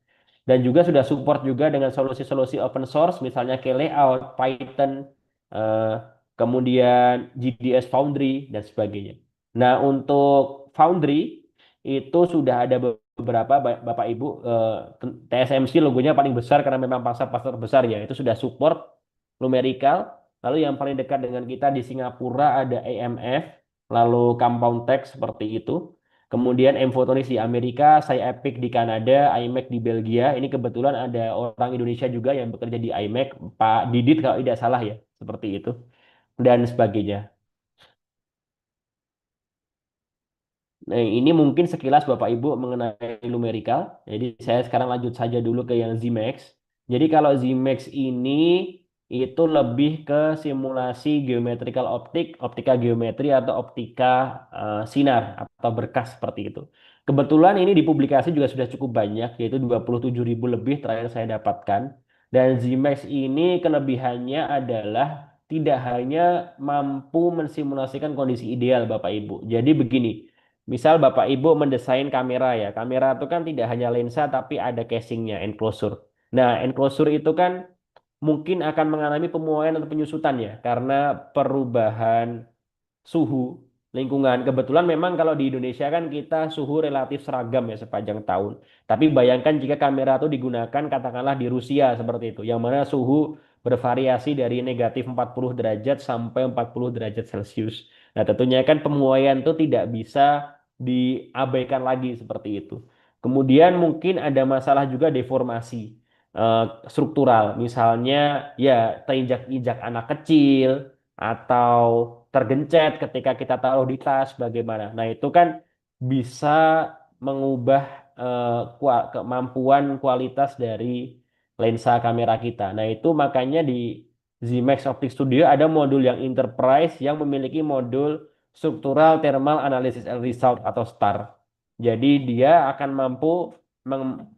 Speaker 6: Dan juga sudah support juga dengan solusi-solusi open source, misalnya kayak Layout, Python, eh, kemudian GDS Foundry, dan sebagainya. Nah, untuk Foundry itu sudah ada beberapa Bapak Ibu, TSMC logonya paling besar karena memang pasar besar ya, itu sudah support numerical. Lalu yang paling dekat dengan kita di Singapura ada AMF, lalu Compound Tech seperti itu. Kemudian M-Photonics di Amerika, SciEpic di Kanada, IMEC di Belgia. Ini kebetulan ada orang Indonesia juga yang bekerja di IMEC, Pak Didit kalau tidak salah ya, seperti itu. Dan sebagainya. Nah, ini mungkin sekilas Bapak Ibu mengenai numerical. Jadi saya sekarang lanjut saja dulu ke yang Zimax. Jadi kalau Zimax ini itu lebih ke simulasi geometrical optik, optika geometri atau optika sinar atau berkas seperti itu. Kebetulan ini di publikasi juga sudah cukup banyak, yaitu 27.000 lebih terakhir saya dapatkan. Dan Zimax ini kelebihannya adalah tidak hanya mampu mensimulasikan kondisi ideal Bapak Ibu. Jadi begini, misal Bapak Ibu mendesain kamera ya. Kamera itu kan tidak hanya lensa tapi ada casingnya, enclosure. Nah, enclosure itu kan mungkin akan mengalami pemuaian atau penyusutan ya karena perubahan suhu lingkungan. Kebetulan memang kalau di Indonesia kan kita suhu relatif seragam ya sepanjang tahun. Tapi bayangkan jika kamera itu digunakan katakanlah di Rusia seperti itu, yang mana suhu bervariasi dari negatif 40 derajat sampai 40 derajat Celcius. Nah, tentunya kan pemuaian itu tidak bisa diabaikan lagi seperti itu. Kemudian mungkin ada masalah juga deformasi eh, struktural. Misalnya ya terinjak-injak anak kecil atau tergencet ketika kita taruh di tas bagaimana. Nah, itu kan bisa mengubah kemampuan kualitas dari lensa kamera kita. Nah, itu makanya di Zimax Optic Studio ada modul yang enterprise yang memiliki modul Structural Thermal Analysis and Result atau STAR. Jadi dia akan mampu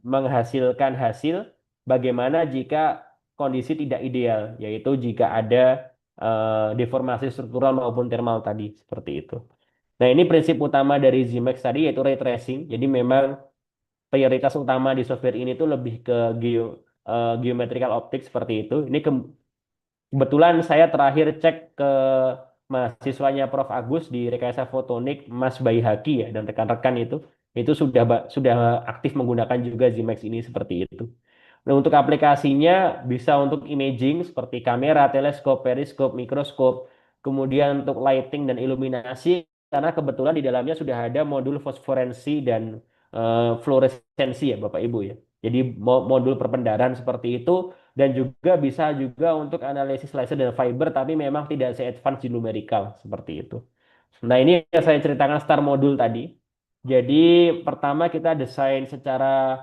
Speaker 6: menghasilkan hasil bagaimana jika kondisi tidak ideal, yaitu jika ada deformasi struktural maupun thermal tadi seperti itu. Nah, ini prinsip utama dari Zimax tadi yaitu ray tracing. Jadi memang prioritas utama di software ini tuh lebih ke geometrical optics seperti itu. Ini kebetulan saya terakhir cek ke mahasiswanya Prof. Agus di Rekayasa Fotonik, Mas Baihaki ya dan rekan-rekan itu sudah aktif menggunakan juga Zimax ini seperti itu. Nah, untuk aplikasinya bisa untuk imaging seperti kamera, teleskop, periskop, mikroskop, kemudian untuk lighting dan iluminasi, karena kebetulan di dalamnya sudah ada modul fosforensi dan fluoresensi ya Bapak Ibu ya. Jadi modul perpendaran seperti itu dan juga bisa juga untuk analisis laser dan fiber, tapi memang tidak se-advance di numerical seperti itu. Nah, ini yang saya ceritakan star modul tadi. Jadi pertama kita desain secara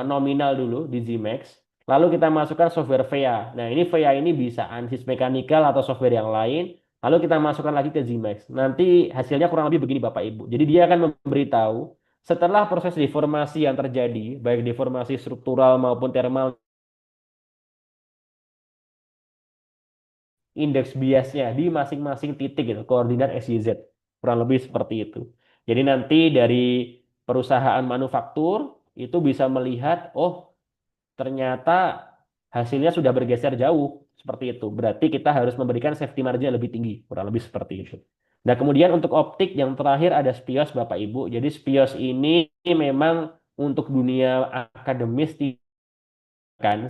Speaker 6: nominal dulu di Zimax. Lalu kita masukkan software VEA. Nah, ini VEA ini bisa Ansys Mechanical atau software yang lain. Lalu kita masukkan lagi ke Zimax. Nanti hasilnya kurang lebih begini Bapak Ibu. Jadi dia akan memberitahu setelah proses deformasi yang terjadi, baik deformasi struktural maupun thermal, indeks biasnya di masing-masing titik itu, koordinat X, Y, Z. Kurang lebih seperti itu. Jadi nanti dari perusahaan manufaktur itu bisa melihat, oh ternyata hasilnya sudah bergeser jauh seperti itu. Berarti kita harus memberikan safety margin yang lebih tinggi, kurang lebih seperti itu. Nah, kemudian untuk optik yang terakhir ada spios Bapak Ibu. Jadi spios ini memang untuk dunia akademis kan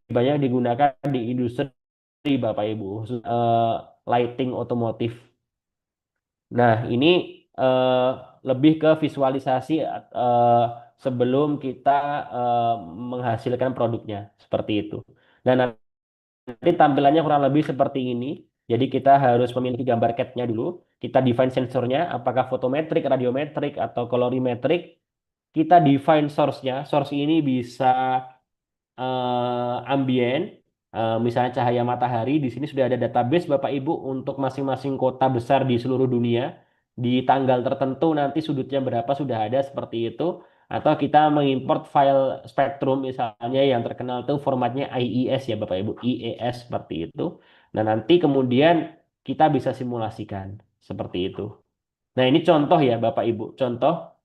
Speaker 6: banyak digunakan di industri Bapak Ibu, khusus lighting otomotif. Nah, ini eh, lebih ke visualisasi sebelum kita menghasilkan produknya seperti itu. Dan nanti tampilannya kurang lebih seperti ini. Jadi kita harus memiliki gambar CAD-nya dulu. Kita define sensornya, apakah fotometrik, radiometrik, atau kolorimetrik. Kita define source-nya. Source ini bisa ambien, misalnya cahaya matahari. Di sini sudah ada database Bapak Ibu untuk masing-masing kota besar di seluruh dunia. Di tanggal tertentu nanti sudutnya berapa sudah ada seperti itu. Atau kita mengimport file spektrum misalnya yang terkenal itu formatnya IES ya Bapak Ibu, IES seperti itu. Nah nanti kemudian kita bisa simulasikan seperti itu. Nah, ini contoh ya Bapak Ibu. Contoh,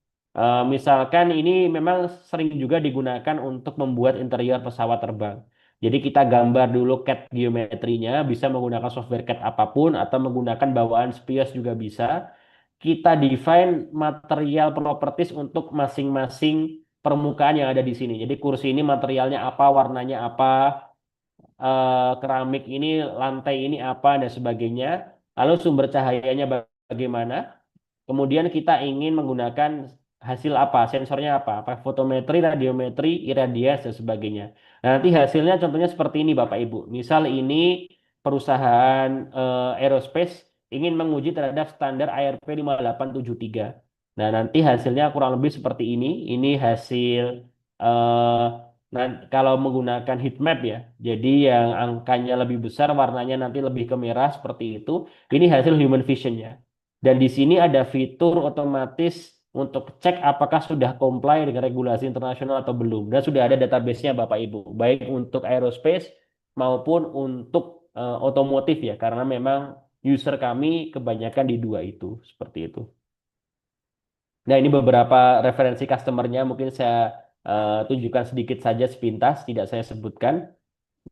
Speaker 6: misalkan ini memang sering juga digunakan untuk membuat interior pesawat terbang. Jadi kita gambar dulu CAD geometrinya, bisa menggunakan software CAD apapun atau menggunakan bawaan Spios juga bisa. Kita define material properties untuk masing-masing permukaan yang ada di sini. Jadi kursi ini materialnya apa, warnanya apa, keramik ini, lantai ini apa, dan sebagainya. Lalu sumber cahayanya bagaimana. Kemudian kita ingin menggunakan hasil apa, sensornya apa fotometri, radiometri, iradias, dan sebagainya. Nah, nanti hasilnya contohnya seperti ini Bapak Ibu. Misal ini perusahaan aerospace ingin menguji terhadap standar ARP 5873. Nah, nanti hasilnya kurang lebih seperti ini. Ini hasil kalau menggunakan heat map ya. Jadi yang angkanya lebih besar, warnanya nanti lebih ke merah seperti itu. Ini hasil human vision-nya. Dan di sini ada fitur otomatis untuk cek apakah sudah comply dengan regulasi internasional atau belum. Dan sudah ada database-nya Bapak Ibu, baik untuk aerospace maupun untuk otomotif ya, karena memang user kami kebanyakan di dua itu, seperti itu. Nah, ini beberapa referensi customer-nya, mungkin saya tunjukkan sedikit saja sepintas, tidak saya sebutkan.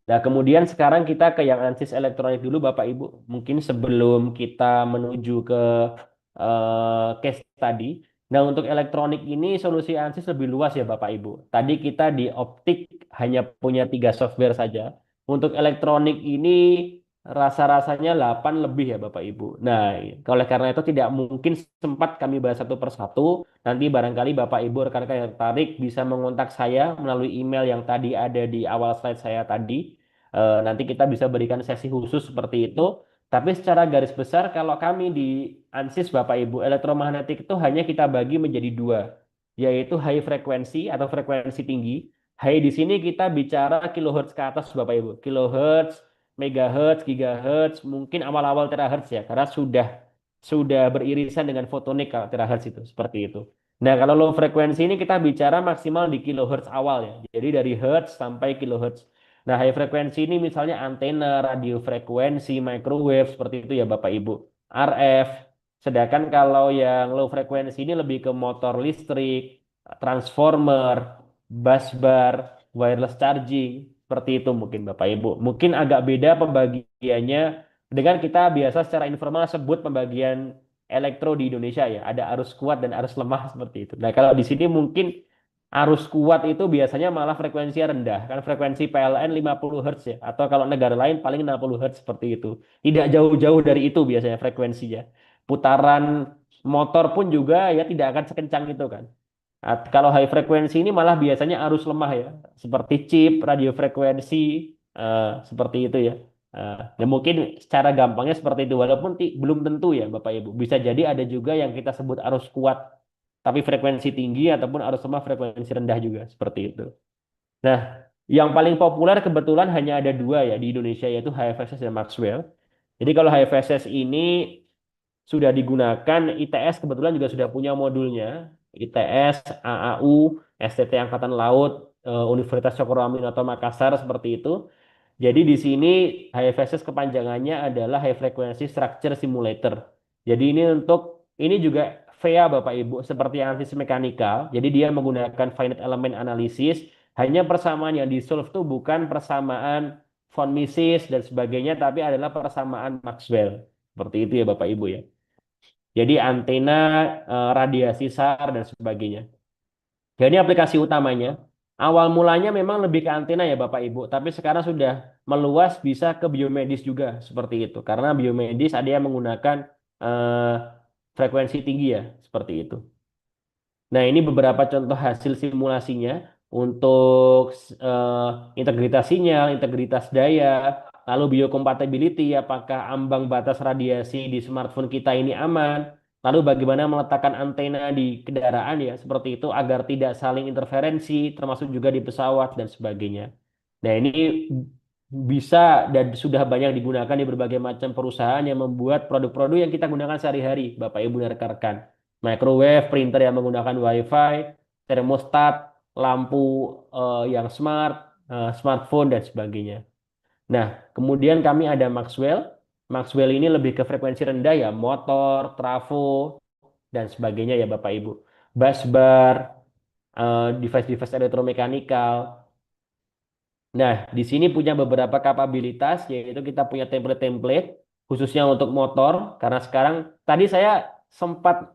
Speaker 6: Nah, kemudian sekarang kita ke yang ANSYS elektronik dulu Bapak Ibu. Mungkin sebelum kita menuju ke case tadi. Nah, untuk elektronik ini solusi ANSYS lebih luas ya Bapak Ibu. Tadi kita di optik hanya punya 3 software saja. Untuk elektronik ini rasa-rasanya 8 lebih ya Bapak Ibu. Nah, oleh karena itu tidak mungkin sempat kami bahas satu persatu. Nanti barangkali Bapak Ibu rekan-rekan yang tertarik bisa mengontak saya melalui email yang tadi ada di awal slide saya tadi. Nanti kita bisa berikan sesi khusus seperti itu. Tapi secara garis besar kalau kami di ANSYS Bapak Ibu, elektromagnetik itu hanya kita bagi menjadi 2, yaitu high frekuensi atau frekuensi tinggi. High di sini kita bicara kilohertz ke atas Bapak Ibu. Kilohertz, megahertz, gigahertz, mungkin awal-awal terahertz ya, karena sudah beririsan dengan fotonik kalau terahertz itu seperti itu. Nah, kalau low frekuensi ini kita bicara maksimal di kilohertz awal ya. Jadi dari hertz sampai kilohertz. Nah, high frekuensi ini misalnya antena, radio frekuensi, microwave seperti itu ya Bapak Ibu. RF. Sedangkan kalau yang low frekuensi ini lebih ke motor listrik, transformer, busbar, wireless charging, seperti itu mungkin Bapak Ibu. Mungkin agak beda pembagiannya dengan kita biasa secara informal sebut pembagian elektro di Indonesia ya. Ada arus kuat dan arus lemah seperti itu. Nah, kalau di sini mungkin arus kuat itu biasanya malah frekuensinya rendah. Kan frekuensi PLN 50 Hz ya. Atau kalau negara lain paling 60 Hz seperti itu. Tidak jauh-jauh dari itu biasanya frekuensinya. Putaran motor pun juga ya tidak akan sekencang itu kan. Kalau high frekuensi ini malah biasanya arus lemah ya. Seperti chip, radio frekuensi, seperti itu ya. Dan mungkin secara gampangnya seperti itu. Walaupun belum tentu ya Bapak Ibu. Bisa jadi ada juga yang kita sebut arus kuat tapi frekuensi tinggi ataupun arus lemah frekuensi rendah juga seperti itu. Nah, yang paling populer kebetulan hanya ada 2 ya di Indonesia yaitu HFSS dan Maxwell. Jadi kalau HFSS ini sudah digunakan, ITS kebetulan juga sudah punya modulnya. ITS, AAU, STT Angkatan Laut, Universitas Cokroaminoto Makassar seperti itu. Jadi di sini HFSS kepanjangannya adalah High Frequency Structure Simulator. Jadi ini juga VA Bapak Ibu seperti analisis mekanikal. Jadi dia menggunakan finite element analysis. Hanya persamaan yang di-solve itu bukan persamaan von Mises dan sebagainya, tapi adalah persamaan Maxwell. Seperti itu ya Bapak Ibu ya. Jadi antena, radiasi SAR dan sebagainya. Jadi aplikasi utamanya. Awal mulanya memang lebih ke antena ya Bapak Ibu, tapi sekarang sudah meluas bisa ke biomedis juga seperti itu. Karena biomedis ada yang menggunakan eh, frekuensi tinggi ya, seperti itu. Nah, ini beberapa contoh hasil simulasinya untuk integritas sinyal, integritas daya, lalu biocompatibility, apakah ambang batas radiasi di smartphone kita ini aman, lalu bagaimana meletakkan antena di kendaraan ya, seperti itu agar tidak saling interferensi, termasuk juga di pesawat dan sebagainya. Nah, ini bisa dan sudah banyak digunakan di berbagai macam perusahaan yang membuat produk-produk yang kita gunakan sehari-hari, Bapak Ibu dan rekan-rekan. Microwave, printer yang menggunakan WiFi, termostat, lampu yang smart, smartphone dan sebagainya. Nah, kemudian kami ada Maxwell. Maxwell ini lebih ke frekuensi rendah ya, motor, trafo, dan sebagainya ya Bapak Ibu. Busbar, device-device elektromekanikal. Nah, di sini punya beberapa kapabilitas, yaitu kita punya template-template, khususnya untuk motor, karena sekarang, tadi saya sempat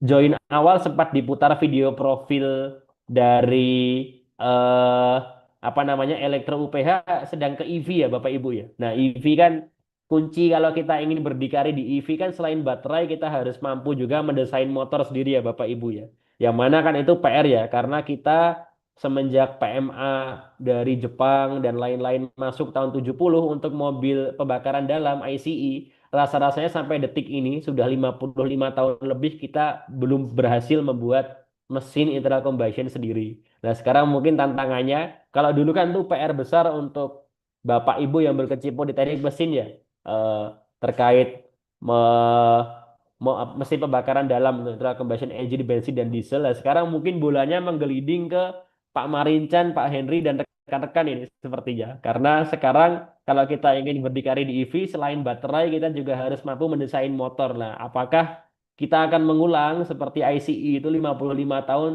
Speaker 6: join awal, sempat diputar video profil dari eh, apa namanya elektro UPH sedang ke EV ya Bapak Ibu ya. Nah EV kan kunci kalau kita ingin berdikari di EV kan selain baterai kita harus mampu juga mendesain motor sendiri ya Bapak Ibu ya. Yang mana kan itu PR ya karena kita semenjak PMA dari Jepang dan lain-lain masuk tahun 70 untuk mobil pembakaran dalam ICE, rasa-rasanya sampai detik ini sudah 55 tahun lebih kita belum berhasil membuat mesin internal combustion sendiri. Nah, sekarang mungkin tantangannya, kalau dulu kan tuh PR besar untuk Bapak Ibu yang berkecimpung di teknik mesin ya, terkait mesin pembakaran dalam internal combustion engine bensin dan diesel. Nah, sekarang mungkin bolanya menggelinding ke Pak Marincan, Pak Henry dan rekan-rekan ini sepertinya. Karena sekarang kalau kita ingin berdikari di EV, selain baterai kita juga harus mampu mendesain motor. Nah, apakah kita akan mengulang seperti ICE itu 55 tahun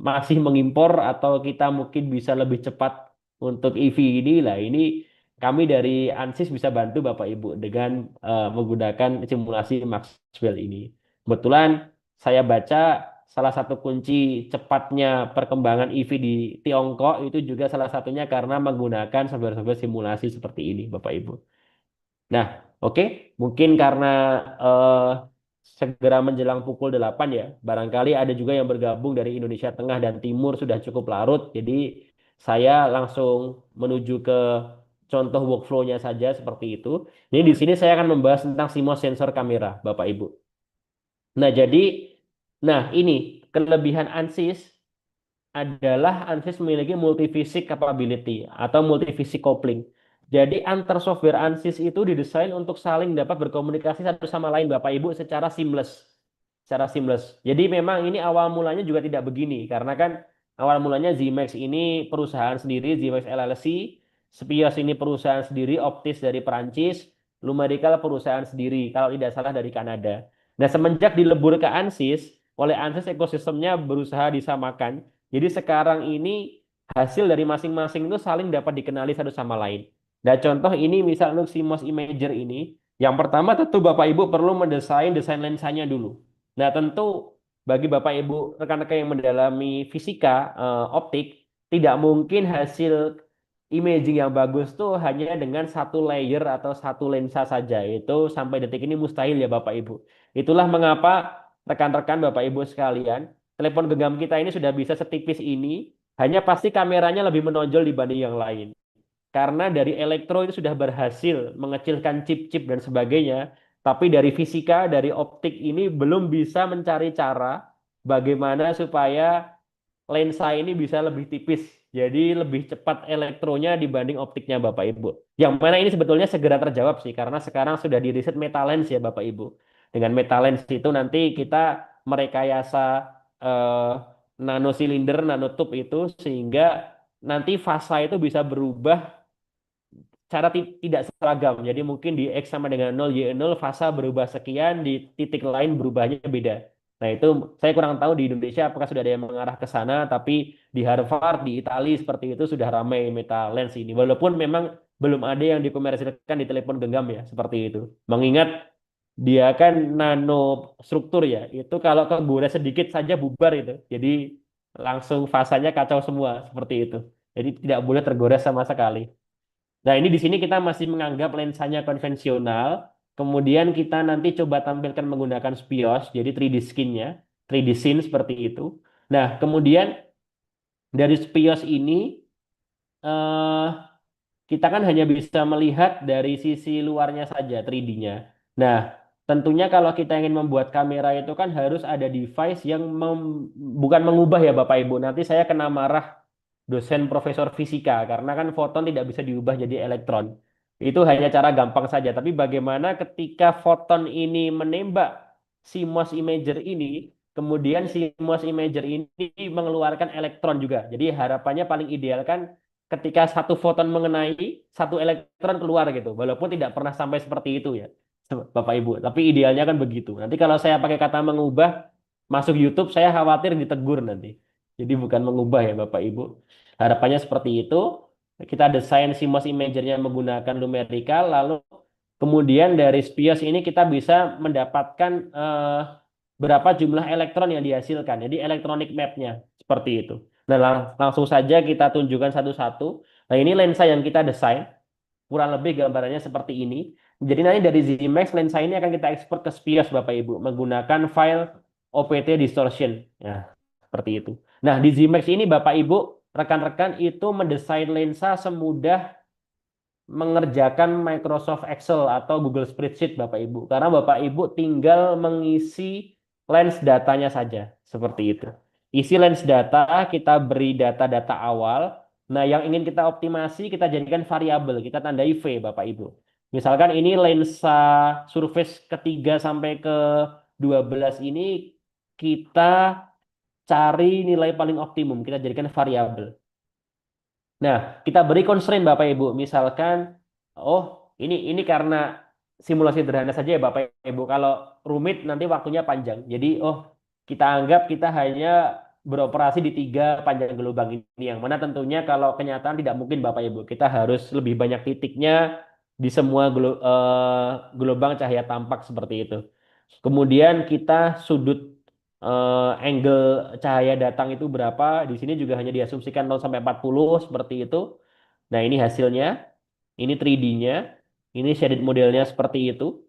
Speaker 6: masih mengimpor atau kita mungkin bisa lebih cepat untuk EV ini lah ini kami dari ANSYS bisa bantu Bapak Ibu dengan menggunakan simulasi Maxwell ini. Kebetulan saya baca salah satu kunci cepatnya perkembangan EV di Tiongkok itu juga salah satunya karena menggunakan software-software simulasi seperti ini Bapak Ibu. Nah, oke, mungkin karena segera menjelang pukul 8 ya, barangkali ada juga yang bergabung dari Indonesia Tengah dan Timur sudah cukup larut, jadi saya langsung menuju ke contoh workflow-nya saja seperti itu. Ini di sini saya akan membahas tentang CMOS sensor kamera, Bapak Ibu. Nah, ini kelebihan ANSYS adalah ANSYS memiliki multiphasic capability atau multiphasic coupling. Jadi antar software ANSYS itu didesain untuk saling dapat berkomunikasi satu sama lain Bapak Ibu secara seamless. Secara seamless. Jadi memang ini awal mulanya juga tidak begini karena kan awal mulanya Zimax ini perusahaan sendiri, Zimax LLC, Spios ini perusahaan sendiri, Optis dari Perancis, Lumerical perusahaan sendiri kalau tidak salah dari Kanada. Nah, semenjak dilebur ke ANSYS, oleh ANSYS ekosistemnya berusaha disamakan. Jadi sekarang ini hasil dari masing-masing itu saling dapat dikenali satu sama lain. Nah, contoh ini misal untuk CMOS imager ini, yang pertama tentu Bapak Ibu perlu mendesain desain lensanya dulu. Nah, tentu bagi Bapak Ibu rekan-rekan yang mendalami fisika optik, tidak mungkin hasil imaging yang bagus tuh hanya dengan satu layer atau satu lensa saja. Itu sampai detik ini mustahil ya Bapak Ibu. Itulah mengapa rekan-rekan Bapak Ibu sekalian, telepon genggam kita ini sudah bisa setipis ini, hanya pasti kameranya lebih menonjol dibanding yang lain. Karena dari elektro itu sudah berhasil mengecilkan chip-chip dan sebagainya, tapi dari fisika, dari optik ini belum bisa mencari cara bagaimana supaya lensa ini bisa lebih tipis. Jadi lebih cepat elektronya dibanding optiknya Bapak Ibu. Yang mana ini sebetulnya segera terjawab sih, karena sekarang sudah di-riset metalens ya Bapak Ibu. Dengan metalens itu nanti kita merekayasa nanosilinder, nanotube itu sehingga nanti fasa itu bisa berubah cara tidak seragam. Jadi mungkin di X sama dengan 0, Y0 fasa berubah sekian, di titik lain berubahnya beda. Nah itu saya kurang tahu di Indonesia apakah sudah ada yang mengarah ke sana, tapi di Harvard, di Italia seperti itu sudah ramai metalens ini. Walaupun memang belum ada yang dikomersilkan di telepon genggam ya, seperti itu. Mengingat dia kan nano struktur ya, itu kalau kegores sedikit saja bubar itu. Jadi langsung fasanya kacau semua, seperti itu. Jadi tidak boleh tergores sama sekali. Nah, ini di sini kita masih menganggap lensanya konvensional. Kemudian kita nanti coba tampilkan menggunakan spios, jadi 3D skin-nya, 3D scene seperti itu. Nah, kemudian dari spios ini kita kan hanya bisa melihat dari sisi luarnya saja 3D-nya. Nah, tentunya kalau kita ingin membuat kamera itu kan harus ada device yang bukan mengubah ya Bapak Ibu. Nanti saya kena marah dosen profesor fisika karena kan foton tidak bisa diubah jadi elektron. Itu hanya cara gampang saja. Tapi bagaimana ketika foton ini menembak si CMOS imager ini, kemudian si CMOS imager ini mengeluarkan elektron juga. Jadi harapannya paling ideal kan ketika satu foton mengenai, satu elektron keluar gitu. Walaupun tidak pernah sampai seperti itu ya, Bapak Ibu. Tapi idealnya kan begitu. Nanti kalau saya pakai kata mengubah, masuk YouTube, saya khawatir ditegur nanti. Jadi bukan mengubah ya Bapak Ibu. Harapannya seperti itu. Kita desain CMOS imagernya menggunakan numerical, lalu kemudian dari SPIOS ini kita bisa mendapatkan berapa jumlah elektron yang dihasilkan. Jadi electronic map-nya seperti itu. Nah, langsung saja kita tunjukkan satu-satu. Nah, ini lensa yang kita desain. Kurang lebih gambarannya seperti ini. Jadi nanti dari Zemax, lensa ini akan kita ekspor ke SPIOS, Bapak Ibu, menggunakan file OPT distortion. Ya, seperti itu. Nah, di Zemax ini, Bapak Ibu, rekan-rekan itu mendesain lensa semudah mengerjakan Microsoft Excel atau Google Spreadsheet, Bapak Ibu. Karena Bapak Ibu tinggal mengisi lens datanya saja, seperti itu. Isi lens data, kita beri data-data awal. Nah, yang ingin kita optimasi, kita jadikan variabel, kita tandai V, Bapak Ibu. Misalkan ini lensa surface ketiga sampai ke 12 ini, kita cari nilai paling optimum, kita jadikan variabel. Nah, kita beri constraint Bapak Ibu. Misalkan, oh ini karena simulasi sederhana saja ya Bapak Ibu. Kalau rumit nanti waktunya panjang. Jadi, kita anggap kita hanya beroperasi di 3 panjang gelombang ini. Yang mana tentunya kalau kenyataan tidak mungkin Bapak Ibu. Kita harus lebih banyak titiknya di semua gelombang cahaya tampak seperti itu. Kemudian kita sudut angle cahaya datang itu berapa. Di sini juga hanya diasumsikan 0 sampai 40 seperti itu. Nah, ini hasilnya. Ini 3D-nya. Ini shaded modelnya seperti itu.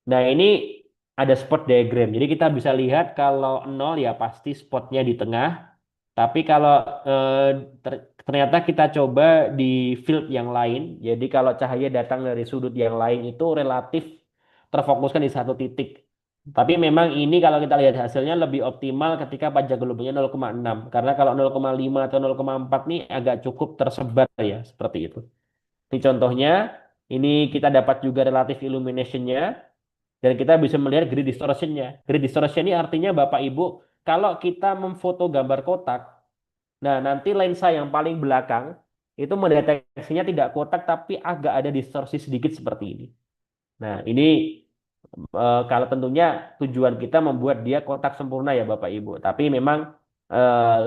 Speaker 6: Nah, ini ada spot diagram. Jadi kita bisa lihat kalau 0 ya pasti spotnya di tengah. Tapi kalau ternyata kita coba di field yang lain. Jadi kalau cahaya datang dari sudut yang lain itu relatif terfokuskan di satu titik. Tapi memang ini kalau kita lihat hasilnya lebih optimal ketika pajak gelombangnya 0,6. Karena kalau 0,5 atau 0,4 nih agak cukup tersebar ya, seperti itu. Ini contohnya, ini kita dapat juga relative illumination-nya, dan kita bisa melihat grid distortion-nya. Grid distortion ini artinya Bapak Ibu, kalau kita memfoto gambar kotak, nah nanti lensa yang paling belakang, itu mendeteksinya tidak kotak, tapi agak ada distorsi sedikit seperti ini. Nah, ini kalau tentunya tujuan kita membuat dia kotak sempurna ya Bapak Ibu. Tapi memang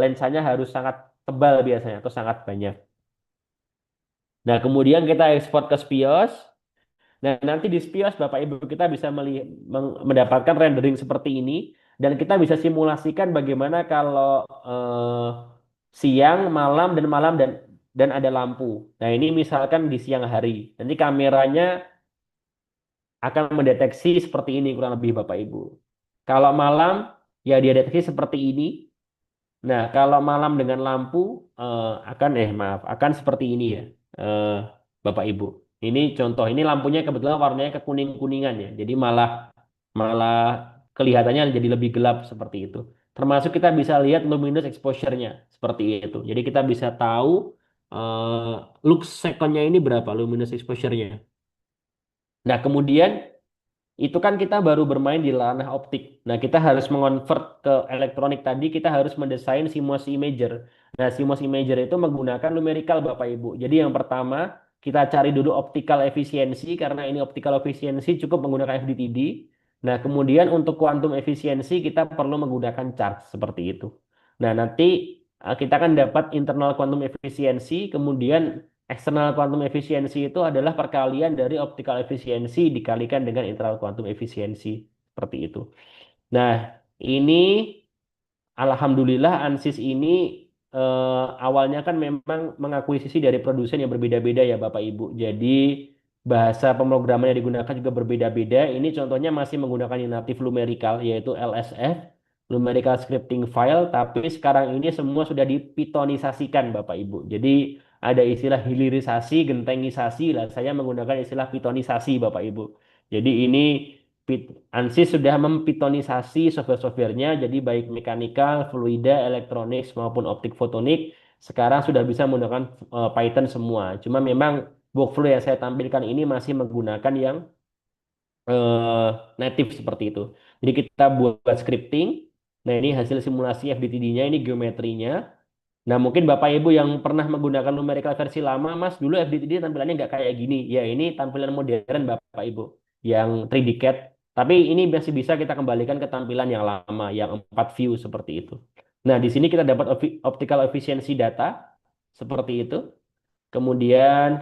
Speaker 6: lensanya harus sangat tebal biasanya atau sangat banyak. Nah, kemudian kita ekspor ke SPIOS. Nah, nanti di SPIOS Bapak Ibu kita bisa mendapatkan rendering seperti ini. Dan kita bisa simulasikan bagaimana kalau siang, malam, dan ada lampu. Nah, ini misalkan di siang hari. Nanti kameranya akan mendeteksi seperti ini kurang lebih Bapak Ibu. Kalau malam ya dia deteksi seperti ini. Nah, kalau malam dengan lampu akan seperti ini ya, Bapak Ibu. Ini contoh, ini lampunya kebetulan warnanya kekuning-kuningan ya. Jadi malah kelihatannya jadi lebih gelap seperti itu. Termasuk kita bisa lihat luminous exposure-nya seperti itu. Jadi kita bisa tahu lux second-nya ini berapa luminous exposure-nya. Nah, kemudian itu kan kita baru bermain di ranah optik. Nah, kita harus mengonvert ke elektronik tadi, kita harus mendesain CMOS imager. Nah, CMOS imager itu menggunakan numerical Bapak Ibu. Jadi yang pertama, kita cari dulu optical efisiensi, karena ini optical efisiensi cukup menggunakan FDTD. Nah, kemudian untuk quantum efisiensi kita perlu menggunakan charge seperti itu. Nah, nanti kita akan dapat internal quantum efisiensi, kemudian external quantum efisiensi itu adalah perkalian dari optical efisiensi dikalikan dengan internal quantum efisiensi. Seperti itu. Nah, ini alhamdulillah ANSYS ini awalnya kan memang mengakuisisi dari produsen yang berbeda-beda ya Bapak Ibu. Jadi bahasa pemrograman yang digunakan juga berbeda-beda. Ini contohnya masih menggunakan yang native numerical yaitu LSF, numerical scripting file, tapi sekarang ini semua sudah dipitonisasikan Bapak Ibu. Jadi ada istilah hilirisasi, gentengisasi lah. Saya menggunakan istilah pitonisasi, Bapak Ibu. Jadi ini ANSYS sudah mempitonisasi software-softwarenya, jadi baik mekanikal, fluida, elektronik maupun optik fotonik sekarang sudah bisa menggunakan Python semua. Cuma memang workflow yang saya tampilkan ini masih menggunakan yang native seperti itu. Jadi kita buat scripting. Nah, ini hasil simulasi FDTD-nya, ini geometrinya. Nah, mungkin Bapak Ibu yang pernah menggunakan numerical versi lama, Mas, dulu FDTD tampilannya nggak kayak gini. Ya, ini tampilan modern Bapak Ibu, yang 3D CAD. Tapi ini masih bisa kita kembalikan ke tampilan yang lama, yang 4 view seperti itu. Nah, di sini kita dapat optical efficiency data, seperti itu. Kemudian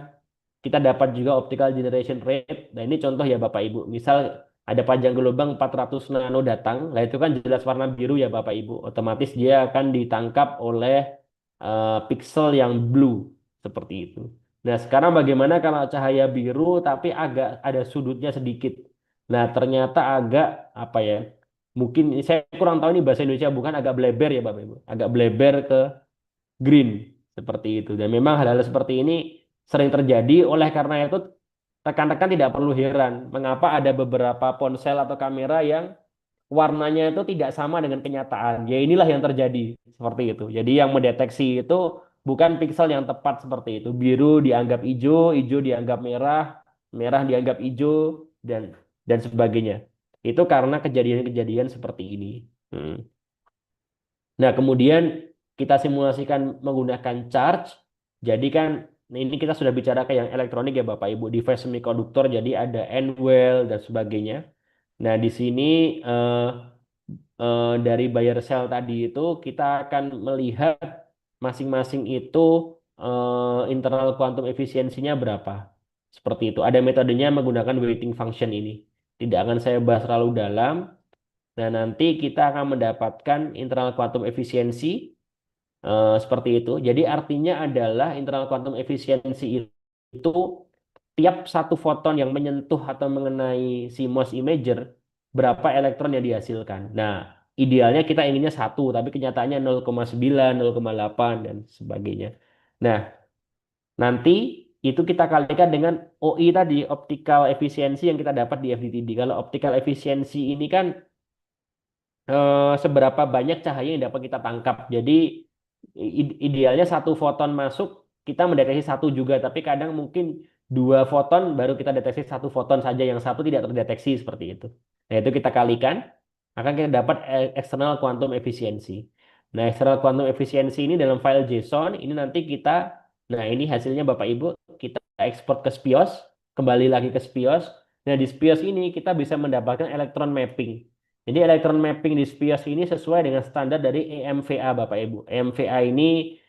Speaker 6: kita dapat juga optical generation rate. Nah, ini contoh ya Bapak Ibu. Misal ada panjang gelombang 400 nano datang, nah itu kan jelas warna biru ya Bapak Ibu. Otomatis dia akan ditangkap oleh pixel yang blue seperti itu. Nah, sekarang bagaimana kalau cahaya biru tapi agak ada sudutnya sedikit. Nah, ternyata agak apa ya? Mungkin saya kurang tahu ini bahasa Indonesia bukan, agak bleber ya Bapak Ibu. Agak bleber ke green seperti itu. Dan memang hal-hal seperti ini sering terjadi, oleh karena itu rekan-rekan tidak perlu heran mengapa ada beberapa ponsel atau kamera yang warnanya itu tidak sama dengan kenyataan. Ya inilah yang terjadi seperti itu. Jadi yang mendeteksi itu bukan pixel yang tepat seperti itu. Biru dianggap hijau, hijau dianggap merah, merah dianggap hijau dan sebagainya. Itu karena kejadian-kejadian seperti ini. Hmm. Nah, kemudian kita simulasikan menggunakan charge. Jadi kan ini kita sudah bicara ke yang elektronik ya Bapak Ibu, device semikonduktor, jadi ada N-well dan sebagainya. Nah, di sini dari buyer cell tadi itu kita akan melihat masing-masing itu internal quantum efisiensinya berapa. Seperti itu. Ada metodenya menggunakan weighting function ini. Tidak akan saya bahas terlalu dalam. Nah, nanti kita akan mendapatkan internal quantum efisiensi seperti itu. Jadi artinya adalah internal quantum efisiensi itu tiap satu foton yang menyentuh atau mengenai si MOS imager, berapa elektron yang dihasilkan. Nah, idealnya kita inginnya satu, tapi kenyataannya 0,9, 0,8, dan sebagainya. Nah, nanti itu kita kalikan dengan OI tadi, optical efisiensi yang kita dapat di FDTD. Kalau optical efisiensi ini kan seberapa banyak cahaya yang dapat kita tangkap. Jadi idealnya satu foton masuk kita mendeteksi satu juga, tapi kadang mungkin 2 foton baru kita deteksi satu foton saja, yang satu tidak terdeteksi seperti itu. Nah, itu kita kalikan, maka kita dapat external quantum efficiency. Nah, external quantum efficiency ini dalam file JSON ini nanti kita, nah ini hasilnya Bapak Ibu, kita ekspor ke SPIOS, kembali lagi ke SPIOS. Nah, di SPIOS ini kita bisa mendapatkan electron mapping. Jadi electron mapping di SPIOS ini sesuai dengan standar dari EMVA Bapak Ibu. EMVA ini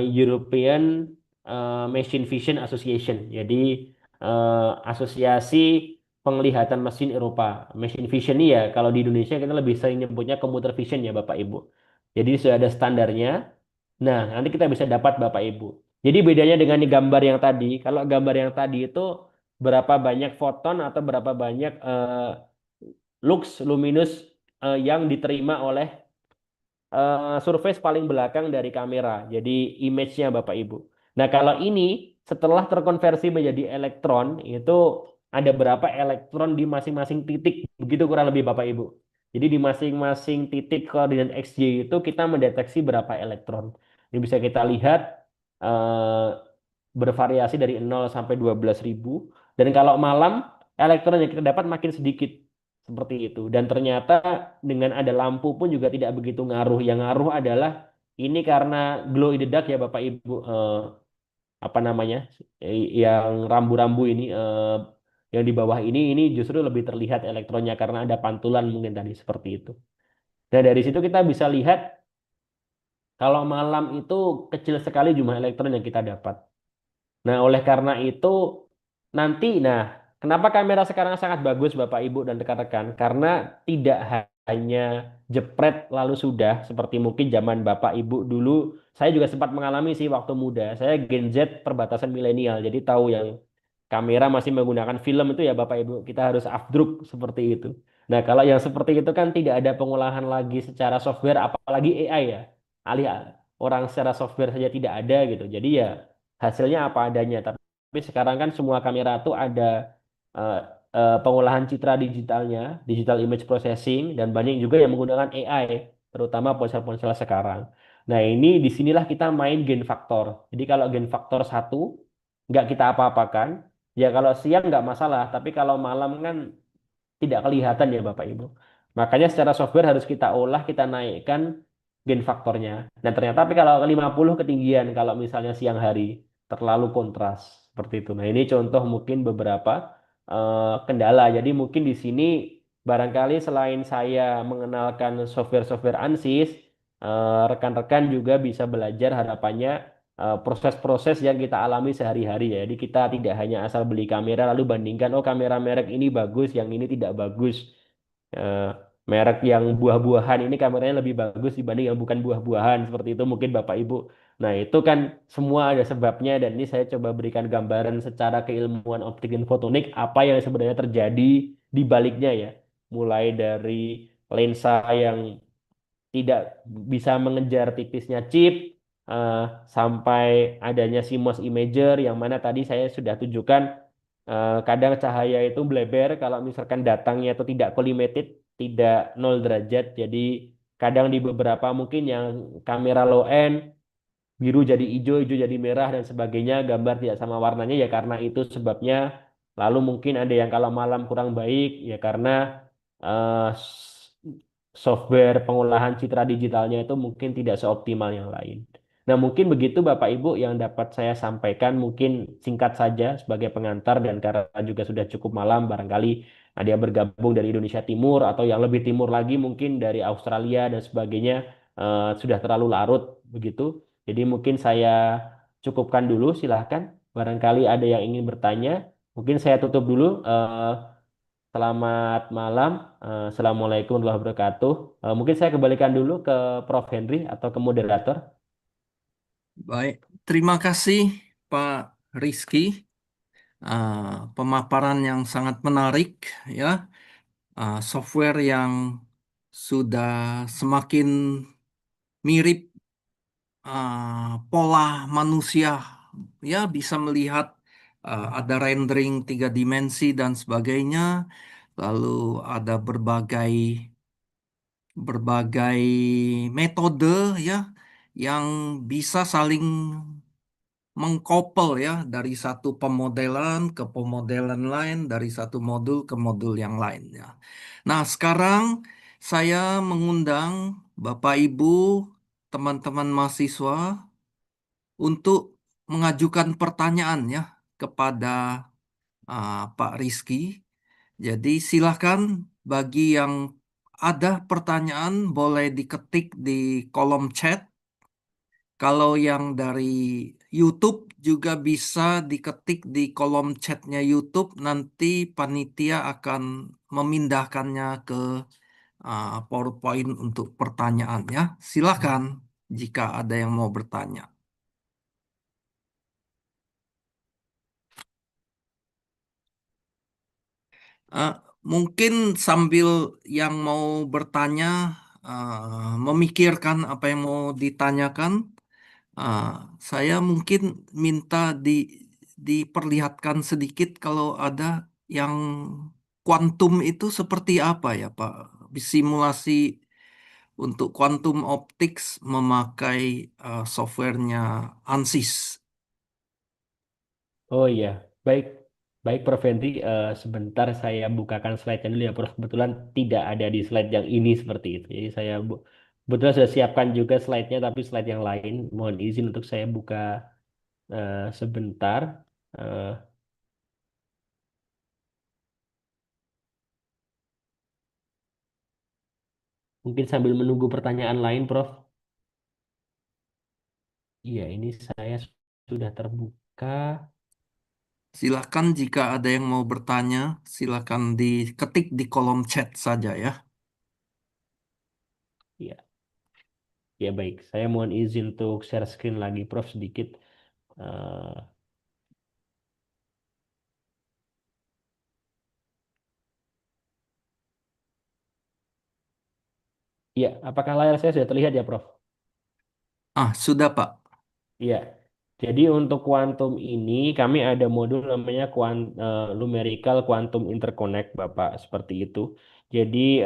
Speaker 6: European Machine Vision Association. Jadi asosiasi penglihatan mesin Eropa. Machine vision ini ya kalau di Indonesia kita lebih sering nyebutnya computer vision ya Bapak Ibu. Jadi sudah ada standarnya. Nah, nanti kita bisa dapat Bapak Ibu. Jadi bedanya dengan gambar yang tadi, kalau gambar yang tadi itu berapa banyak foton atau berapa banyak lux luminous yang diterima oleh surface paling belakang dari kamera. Jadi image-nya Bapak Ibu. Nah, kalau ini setelah terkonversi menjadi elektron, itu ada berapa elektron di masing-masing titik. Begitu kurang lebih Bapak Ibu. Jadi di masing-masing titik koordinat XY itu kita mendeteksi berapa elektron. Ini bisa kita lihat bervariasi dari 0 sampai 12.000. Dan kalau malam, elektron yang kita dapat makin sedikit. Seperti itu. Dan ternyata dengan ada lampu pun juga tidak begitu ngaruh. Yang ngaruh adalah ini karena glow in the dark ya Bapak Ibu. Apa namanya? Yang rambu-rambu ini, yang di bawah ini justru lebih terlihat elektronnya karena ada pantulan mungkin tadi seperti itu. Nah, dari situ kita bisa lihat kalau malam itu kecil sekali jumlah elektron yang kita dapat. Nah, oleh karena itu nanti, kenapa kamera sekarang sangat bagus Bapak Ibu dan rekan-rekan? Karena tidak hanya jepret lalu sudah, seperti mungkin zaman Bapak Ibu dulu. Saya juga sempat mengalami sih waktu muda. Saya Gen Z perbatasan milenial, jadi tahu yang kamera masih menggunakan film itu ya Bapak Ibu. Kita harus afdruk seperti itu. Nah, kalau yang seperti itu kan tidak ada pengolahan lagi secara software, apalagi AI ya. Alih orang secara software saja tidak ada gitu. Jadi ya hasilnya apa adanya. Tapi sekarang kan semua kamera tuh ada eh, pengolahan citra digitalnya, digital image processing, dan banyak juga yang menggunakan AI, terutama ponsel-ponsel sekarang. Nah, ini disinilah kita main gain faktor. Jadi kalau gain faktor 1 nggak kita apa-apakan, ya kalau siang nggak masalah, tapi kalau malam kan tidak kelihatan ya Bapak Ibu. Makanya secara software harus kita olah, kita naikkan gain faktornya. Dan ternyata tapi kalau 50 ketinggian kalau misalnya siang hari terlalu kontras seperti itu. Nah, ini contoh mungkin beberapa kendala. Jadi mungkin di sini barangkali selain saya mengenalkan software-software ANSYS, rekan-rekan juga bisa belajar harapannya proses-proses yang kita alami sehari-hari ya. Jadi kita tidak hanya asal beli kamera lalu bandingkan, oh kamera merek ini bagus, yang ini tidak bagus. Eh, Merek yang buah-buahan ini kameranya lebih bagus dibanding yang bukan buah-buahan seperti itu mungkin Bapak Ibu. Nah, itu kan semua ada sebabnya dan ini saya coba berikan gambaran secara keilmuan optik dan fotonik apa yang sebenarnya terjadi di baliknya ya. Mulai dari lensa yang tidak bisa mengejar tipisnya chip, eh, sampai adanya CMOS imager yang mana tadi saya sudah tunjukkan kadang cahaya itu bleber kalau misalkan datangnya itu tidak collimated, tidak 0 derajat. Jadi kadang di beberapa mungkin yang kamera low end biru jadi hijau, hijau jadi merah dan sebagainya, gambar tidak sama warnanya ya karena itu sebabnya. Lalu mungkin ada yang kalau malam kurang baik ya karena software pengolahan citra digitalnya itu mungkin tidak seoptimal yang lain. Nah, mungkin begitu Bapak Ibu yang dapat saya sampaikan, mungkin singkat saja sebagai pengantar dan karena juga sudah cukup malam, barangkali ada yang bergabung dari Indonesia Timur atau yang lebih timur lagi mungkin dari Australia dan sebagainya, sudah terlalu larut begitu. Jadi mungkin saya cukupkan dulu, silahkan. Barangkali ada yang ingin bertanya. Mungkin saya tutup dulu. Selamat malam. Assalamualaikum warahmatullahi wabarakatuh. Mungkin saya kembalikan dulu ke Prof. Henry atau ke moderator.
Speaker 5: Baik, terima kasih Pak Rizky. Pemaparan yang sangat menarik ya. Software yang sudah semakin mirip pola manusia ya, bisa melihat ada rendering 3 dimensi dan sebagainya. Lalu ada berbagai berbagai metode ya yang bisa saling mengkopel ya dari satu pemodelan ke pemodelan lain, dari satu modul ke modul yang lain ya. Nah, sekarang saya mengundang Bapak Ibu, teman-teman mahasiswa untuk mengajukan pertanyaan ya kepada Pak Rizky. Jadi silakan bagi yang ada pertanyaan boleh diketik di kolom chat. Kalau yang dari YouTube juga bisa diketik di kolom chatnya YouTube. Nanti panitia akan memindahkannya ke PowerPoint untuk pertanyaannya. Silakan jika ada yang mau bertanya. Eh, Mungkin sambil yang mau bertanya memikirkan apa yang mau ditanyakan, ah, saya mungkin minta diperlihatkan sedikit kalau ada yang kuantum itu seperti apa ya Pak? Simulasi untuk quantum optics memakai softwarenya ANSYS.
Speaker 6: Oh iya, baik. Baik Prof. Henry, sebentar saya bukakan slide-nya dulu ya Prof. Kebetulan tidak ada di slide yang ini seperti itu. Jadi saya kebetulan sudah siapkan juga slide-nya tapi slide yang lain. Mohon izin untuk saya buka sebentar. Eh, Mungkin sambil menunggu pertanyaan lain, Prof. Iya, ini saya sudah terbuka.
Speaker 5: Silakan jika ada yang mau bertanya, silakan diketik di kolom chat saja ya.
Speaker 6: Ya, ya baik. Saya mohon izin untuk share screen lagi, Prof, sedikit. Eh, Ya, apakah layar saya sudah terlihat ya, Prof?
Speaker 5: Sudah Pak.
Speaker 6: Iya. Jadi untuk kuantum ini kami ada modul namanya numerical quantum interconnect, Bapak, seperti itu. Jadi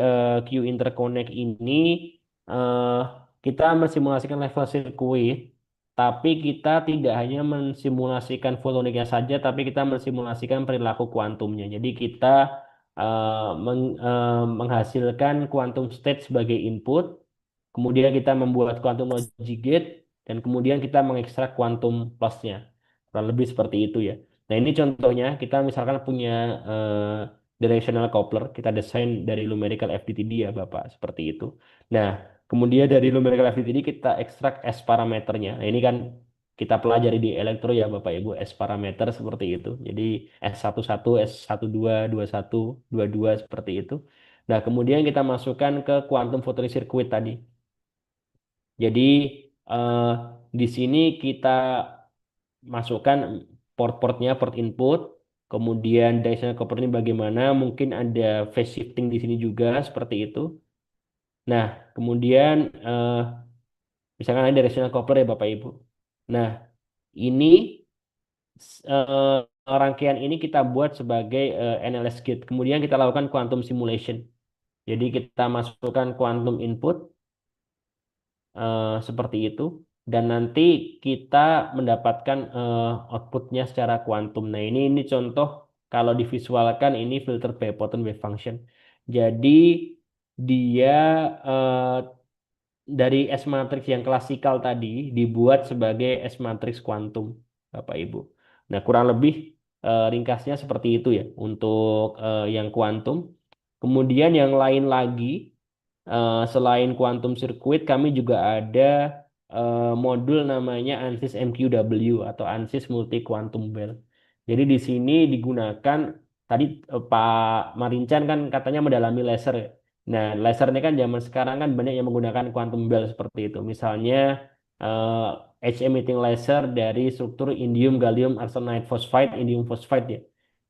Speaker 6: Q interconnect ini eh, kita mensimulasikan level sirkuit, tapi kita tidak hanya mensimulasikan fotoniknya saja, tapi kita mensimulasikan perilaku kuantumnya. Jadi kita menghasilkan quantum state sebagai input, kemudian kita membuat quantum logic gate, dan kemudian kita mengekstrak quantum plusnya. Kurang lebih seperti itu ya. Nah, ini contohnya kita misalkan punya directional coupler, kita desain dari numerical FDTD ya Bapak, seperti itu. Nah, kemudian dari numerical FDTD kita ekstrak S parameternya. Nah, ini kan kita pelajari di elektro ya Bapak Ibu, S parameter seperti itu. Jadi S11, S12, 21, 22 seperti itu. Nah, kemudian kita masukkan ke quantum photonic circuit tadi. Jadi eh, di sini kita masukkan port-portnya, port input, kemudian directional coupler ini bagaimana, mungkin ada phase shifting di sini juga seperti itu. Nah, kemudian misalkan ada directional coupler ya Bapak Ibu. Nah, ini rangkaian ini kita buat sebagai NLS gate. Kemudian kita lakukan quantum simulation. Jadi kita masukkan quantum input seperti itu, dan nanti kita mendapatkan outputnya secara kuantum. Nah, ini contoh kalau divisualkan ini filter by photon wave function. Jadi dia eh, dari S matrix yang klasikal tadi dibuat sebagai S matrix kuantum, Bapak Ibu. Nah, kurang lebih ringkasnya seperti itu ya untuk yang kuantum. Kemudian yang lain lagi, selain quantum circuit, kami juga ada modul namanya ANSYS MQW atau ANSYS Multi Quantum Well. Jadi di sini digunakan, tadi Pak Marincan kan katanya mendalami laser ya. Nah, laser ini kan zaman sekarang kan banyak yang menggunakan quantum well seperti itu. Misalnya edge emitting laser dari struktur indium, gallium, arsenide phosphide, indium phosphide ya.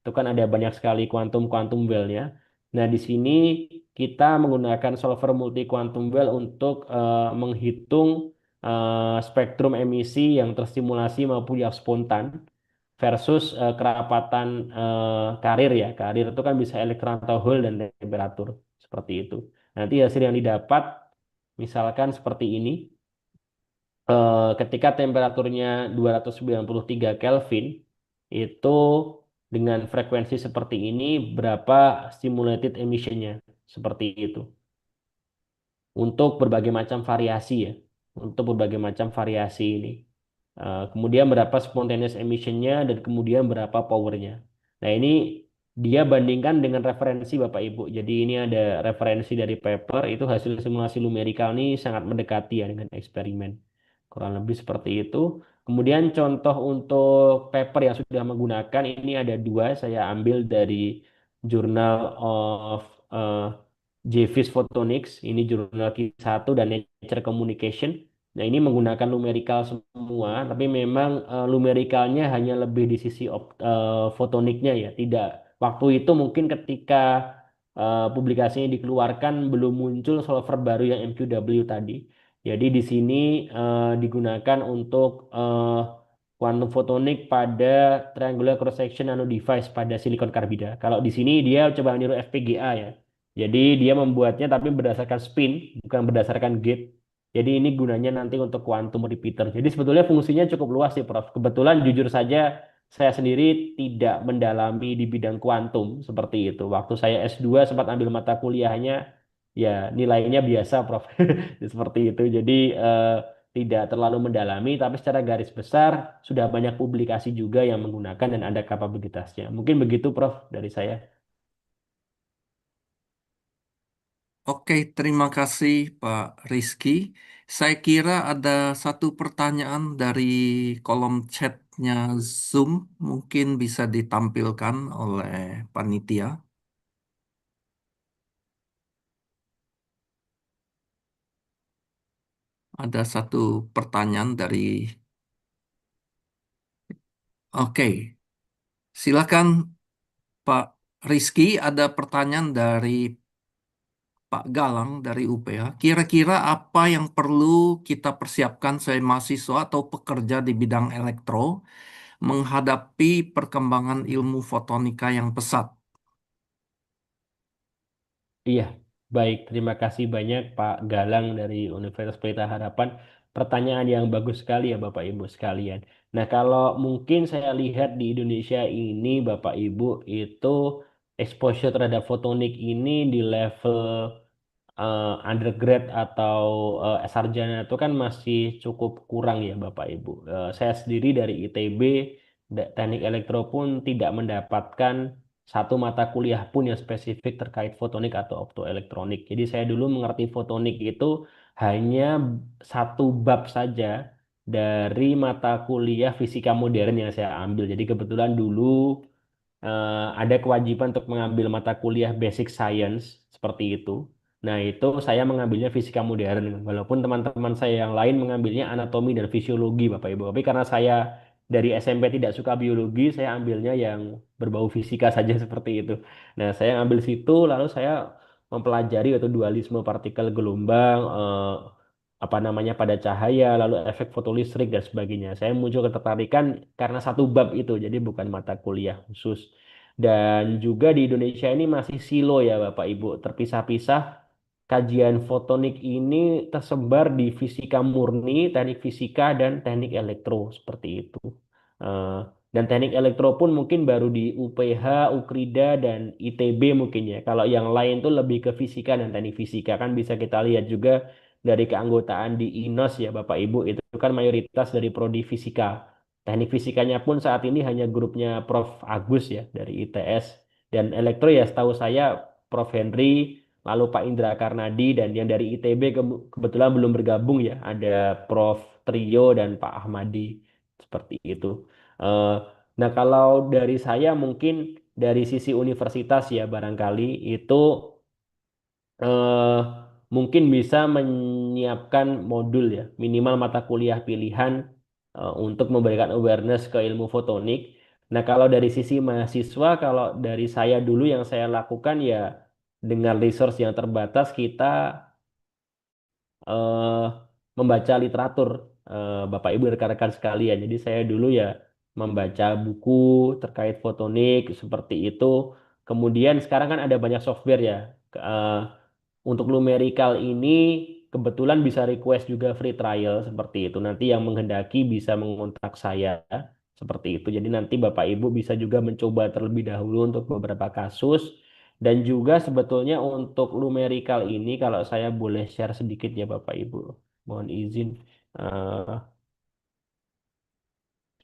Speaker 6: Itu kan ada banyak sekali quantum well-nya. Nah, di sini kita menggunakan solver multi quantum well untuk menghitung spektrum emisi yang terstimulasi maupun yang spontan versus kerapatan karir ya. Karir itu kan bisa elektron atau hole dan temperatur seperti itu. Nanti hasil yang didapat misalkan seperti ini. Ketika temperaturnya 293 Kelvin, itu dengan frekuensi seperti ini berapa stimulated emissionnya seperti itu untuk berbagai macam variasi ya, untuk berbagai macam variasi ini. Kemudian berapa spontaneous emissionnya dan kemudian berapa powernya. Nah, ini dia bandingkan dengan referensi Bapak Ibu. Jadi ini ada referensi dari paper, itu hasil simulasi numerikal ini sangat mendekati ya dengan eksperimen. Kurang lebih seperti itu. Kemudian contoh untuk paper yang sudah menggunakan ini ada dua, saya ambil dari Journal of eh, JVIS Photonics, ini jurnal Q1 dan Nature Communication. Nah, ini menggunakan numerical semua, tapi memang numericalnya hanya lebih di sisi fotoniknya ya. Tidak, waktu itu mungkin ketika publikasinya dikeluarkan belum muncul solver baru yang MQW tadi. Jadi di sini digunakan untuk quantum fotonik pada triangular cross section nano device pada silikon karbida. Kalau di sini dia coba meniru FPGA ya. Jadi dia membuatnya tapi berdasarkan spin, bukan berdasarkan gate. Jadi ini gunanya nanti untuk quantum repeater. Jadi sebetulnya fungsinya cukup luas sih, Prof. Kebetulan jujur saja saya sendiri tidak mendalami di bidang kuantum seperti itu. Waktu saya S2 sempat ambil mata kuliahnya, ya nilainya biasa, Prof. Seperti itu. Jadi tidak terlalu mendalami, tapi secara garis besar sudah banyak publikasi juga yang menggunakan dan ada kapabilitasnya. Mungkin begitu, Prof. Dari saya.
Speaker 5: Oke, terima kasih Pak Rizky. Saya kira ada satu pertanyaan dari kolom chatnya Zoom, mungkin bisa ditampilkan oleh panitia. Ada satu pertanyaan dari... Oke, silakan Pak Rizky, ada pertanyaan dari Pak Galang dari UPH, kira-kira apa yang perlu kita persiapkan sebagai mahasiswa atau pekerja di bidang elektro menghadapi perkembangan ilmu fotonika yang pesat?
Speaker 6: Iya, baik. Terima kasih banyak Pak Galang dari Universitas Pelita Harapan. Pertanyaan yang bagus sekali ya Bapak Ibu sekalian. Nah, kalau mungkin saya lihat di Indonesia ini Bapak Ibu itu exposure terhadap fotonik ini di level undergrad atau sarjana itu kan masih cukup kurang ya Bapak Ibu. Saya sendiri dari ITB, Teknik Elektro pun tidak mendapatkan satu mata kuliah pun yang spesifik terkait fotonik atau optoelektronik. Jadi saya dulu mengerti fotonik itu hanya satu bab saja dari mata kuliah fisika modern yang saya ambil. Jadi kebetulan dulu ada kewajiban untuk mengambil mata kuliah basic science seperti itu. Nah, itu saya mengambilnya fisika modern, walaupun teman-teman saya yang lain mengambilnya anatomi dan fisiologi, Bapak Ibu. Tapi karena saya dari SMP tidak suka biologi, saya ambilnya yang berbau fisika saja seperti itu. Nah, saya ambil situ, lalu saya mempelajari atau dualisme partikel gelombang, apa namanya pada cahaya, lalu efek fotolistrik dan sebagainya. Saya muncul ketertarikan karena satu bab itu, jadi bukan mata kuliah khusus. Dan juga di Indonesia ini masih silo ya Bapak Ibu, terpisah-pisah. Kajian fotonik ini tersebar di fisika murni, teknik fisika, dan teknik elektro seperti itu. Eh, dan teknik elektro pun mungkin baru di UPH, UKRIDA, dan ITB mungkin ya. Kalau yang lain tuh lebih ke fisika dan teknik fisika kan bisa kita lihat juga dari keanggotaan di INOS ya Bapak Ibu itu kan mayoritas dari prodi fisika. Teknik fisikanya pun saat ini hanya grupnya Prof. Agus ya dari ITS dan elektro ya setahu saya Prof. Henry, lalu Pak Indra Karnadi dan yang dari ITB kebetulan belum bergabung ya ada Prof. Trio dan Pak Ahmadi seperti itu. Eh, nah kalau dari saya mungkin dari sisi universitas ya barangkali itu eh, mungkin bisa menyiapkan modul ya, minimal mata kuliah pilihan untuk memberikan awareness ke ilmu fotonik. Nah, kalau dari sisi mahasiswa, kalau dari saya dulu yang saya lakukan ya dengan resource yang terbatas kita eh, membaca literatur Bapak Ibu rekan-rekan sekalian. Jadi saya dulu ya membaca buku terkait fotonik seperti itu. Kemudian sekarang kan ada banyak software ya. Eh, untuk numerical ini kebetulan bisa request juga free trial seperti itu. Nanti yang menghendaki bisa mengontak saya seperti itu. Jadi nanti Bapak Ibu bisa juga mencoba terlebih dahulu untuk beberapa kasus. Dan juga sebetulnya untuk numerical ini kalau saya boleh share sedikit ya Bapak Ibu. Mohon izin eh,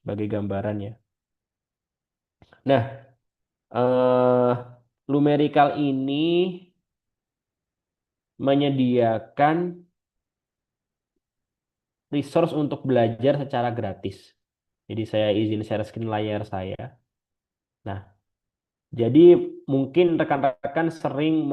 Speaker 6: sebagai gambaran ya. Nah, eh, numerical ini menyediakan resource untuk belajar secara gratis. Jadi saya izin share screen layar saya. Nah, jadi mungkin rekan-rekan sering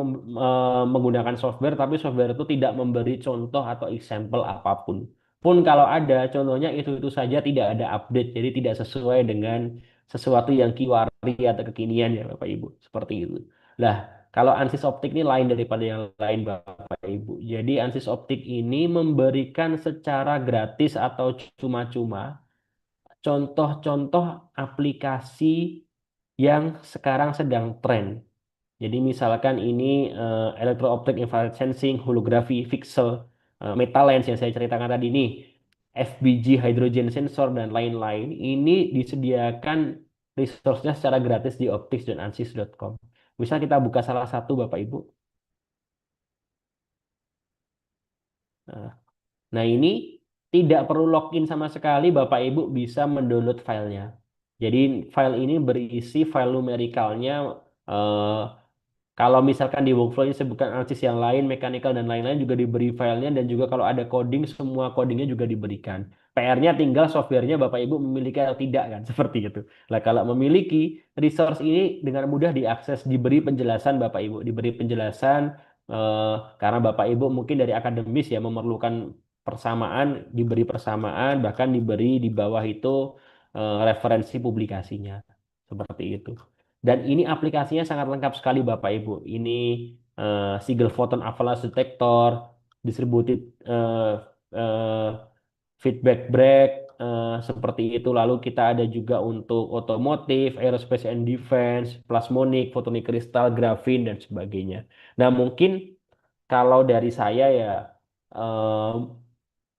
Speaker 6: menggunakan software, tapi software itu tidak memberi contoh atau example apapun. Pun kalau ada, contohnya itu saja tidak ada update, jadi tidak sesuai dengan sesuatu yang kiwari atau kekinian ya Bapak Ibu. Seperti itu. Lah, kalau Ansys Optik ini lain daripada yang lain Bapak Ibu. Jadi Ansys Optik ini memberikan secara gratis atau cuma-cuma contoh-contoh aplikasi yang sekarang sedang tren. Jadi misalkan ini electro-optic infrared sensing, holografi, pixel, metal lens yang saya ceritakan tadi ini, FBG hydrogen sensor dan lain-lain, ini disediakan resource-nya secara gratis di optics dan ansys.com. Bisa kita buka salah satu Bapak Ibu. Nah, nah, ini tidak perlu login sama sekali, Bapak Ibu bisa mendownload filenya. Jadi file ini berisi file numericalnya. eh, Kalau misalkan di workflow ini sebutkan analisis yang lain, mechanical dan lain-lain juga diberi filenya dan juga kalau ada coding, semua codingnya juga diberikan. PR-nya tinggal softwarenya Bapak Ibu memiliki atau tidak kan, seperti itu. Nah, kalau memiliki resource ini dengan mudah diakses, diberi penjelasan Bapak Ibu, diberi penjelasan karena Bapak Ibu mungkin dari akademis ya memerlukan persamaan, diberi persamaan, bahkan diberi di bawah itu referensi publikasinya, seperti itu. Dan ini aplikasinya sangat lengkap sekali Bapak Ibu. Ini single photon avalanche detector, distributed eh, eh, feedback brake, seperti itu. Lalu kita ada juga untuk otomotif, aerospace and defense, plasmonic, photonic crystal, grafin dan sebagainya. Nah, mungkin kalau dari saya ya, eh,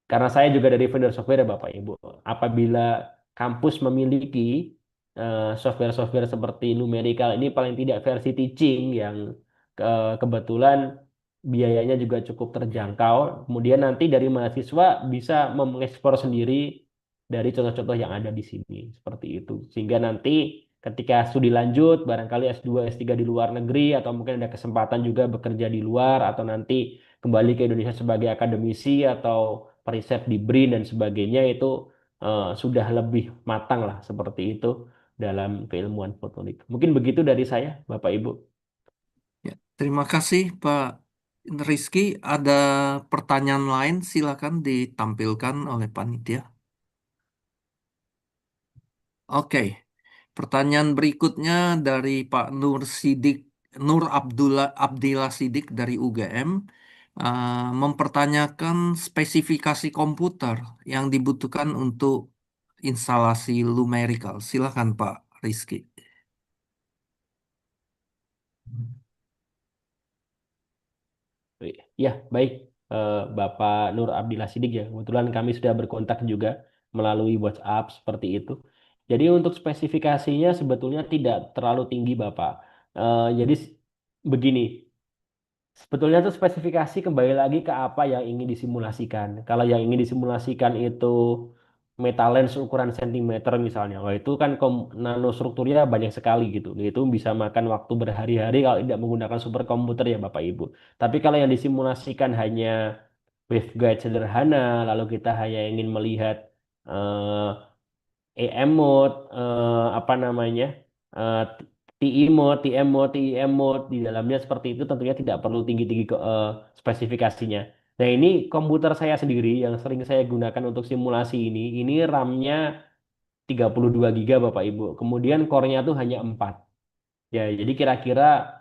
Speaker 6: karena saya juga dari vendor software ya Bapak Ibu, apabila kampus memiliki software-software seperti numerical ini paling tidak versi teaching yang kebetulan biayanya juga cukup terjangkau, kemudian nanti dari mahasiswa bisa mengeksplor sendiri dari contoh-contoh yang ada di sini, seperti itu. Sehingga nanti ketika studi lanjut, barangkali S2, S3 di luar negeri, atau mungkin ada kesempatan juga bekerja di luar, atau nanti kembali ke Indonesia sebagai akademisi atau periset di BRIN dan sebagainya itu sudah lebih matang lah seperti itu dalam keilmuan fotonik. Mungkin begitu dari saya, Bapak Ibu.
Speaker 5: Ya, terima kasih Pak Rizky. Ada pertanyaan lain silakan ditampilkan oleh panitia. Oke, pertanyaan berikutnya dari Pak Nur Abdillah Sidik dari UGM, mempertanyakan spesifikasi komputer yang dibutuhkan untuk instalasi Lumerical. Silakan Pak Rizky.
Speaker 6: Ya, baik. Bapak Nur Abdillah Sidik ya. Kebetulan kami sudah berkontak juga melalui WhatsApp seperti itu. Jadi untuk spesifikasinya sebetulnya tidak terlalu tinggi, Bapak. Jadi begini, sebetulnya itu spesifikasi kembali lagi ke apa yang ingin disimulasikan. Kalau yang ingin disimulasikan itu metalens ukuran sentimeter misalnya, wah itu kan nanostrukturnya banyak sekali gitu. Itu bisa makan waktu berhari-hari kalau tidak menggunakan superkomputer ya Bapak Ibu. Tapi kalau yang disimulasikan hanya waveguide sederhana, lalu kita hanya ingin melihat eh, EM mode, apa namanya, eh, TI mode, TM mode, TIM mode di dalamnya seperti itu tentunya tidak perlu tinggi-tinggi spesifikasinya. Nah ini komputer saya sendiri yang sering saya gunakan untuk simulasi ini RAM-nya 32 GB Bapak Ibu. Kemudian core-nya tuh hanya 4. Ya, jadi kira-kira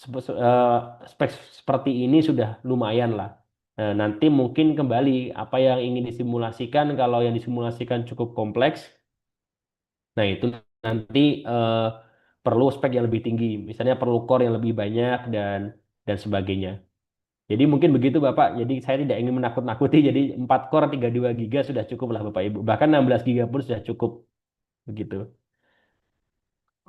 Speaker 6: eh, spek seperti ini sudah lumayan lah. Nah, nanti mungkin kembali apa yang ingin disimulasikan, kalau yang disimulasikan cukup kompleks, nah, itu nanti perlu spek yang lebih tinggi, misalnya perlu core yang lebih banyak dan sebagainya. Jadi mungkin begitu Bapak. Jadi saya tidak ingin menakut-nakuti. Jadi 4 core 32 giga sudah cukup lah Bapak Ibu. Bahkan 16 giga pun sudah cukup begitu.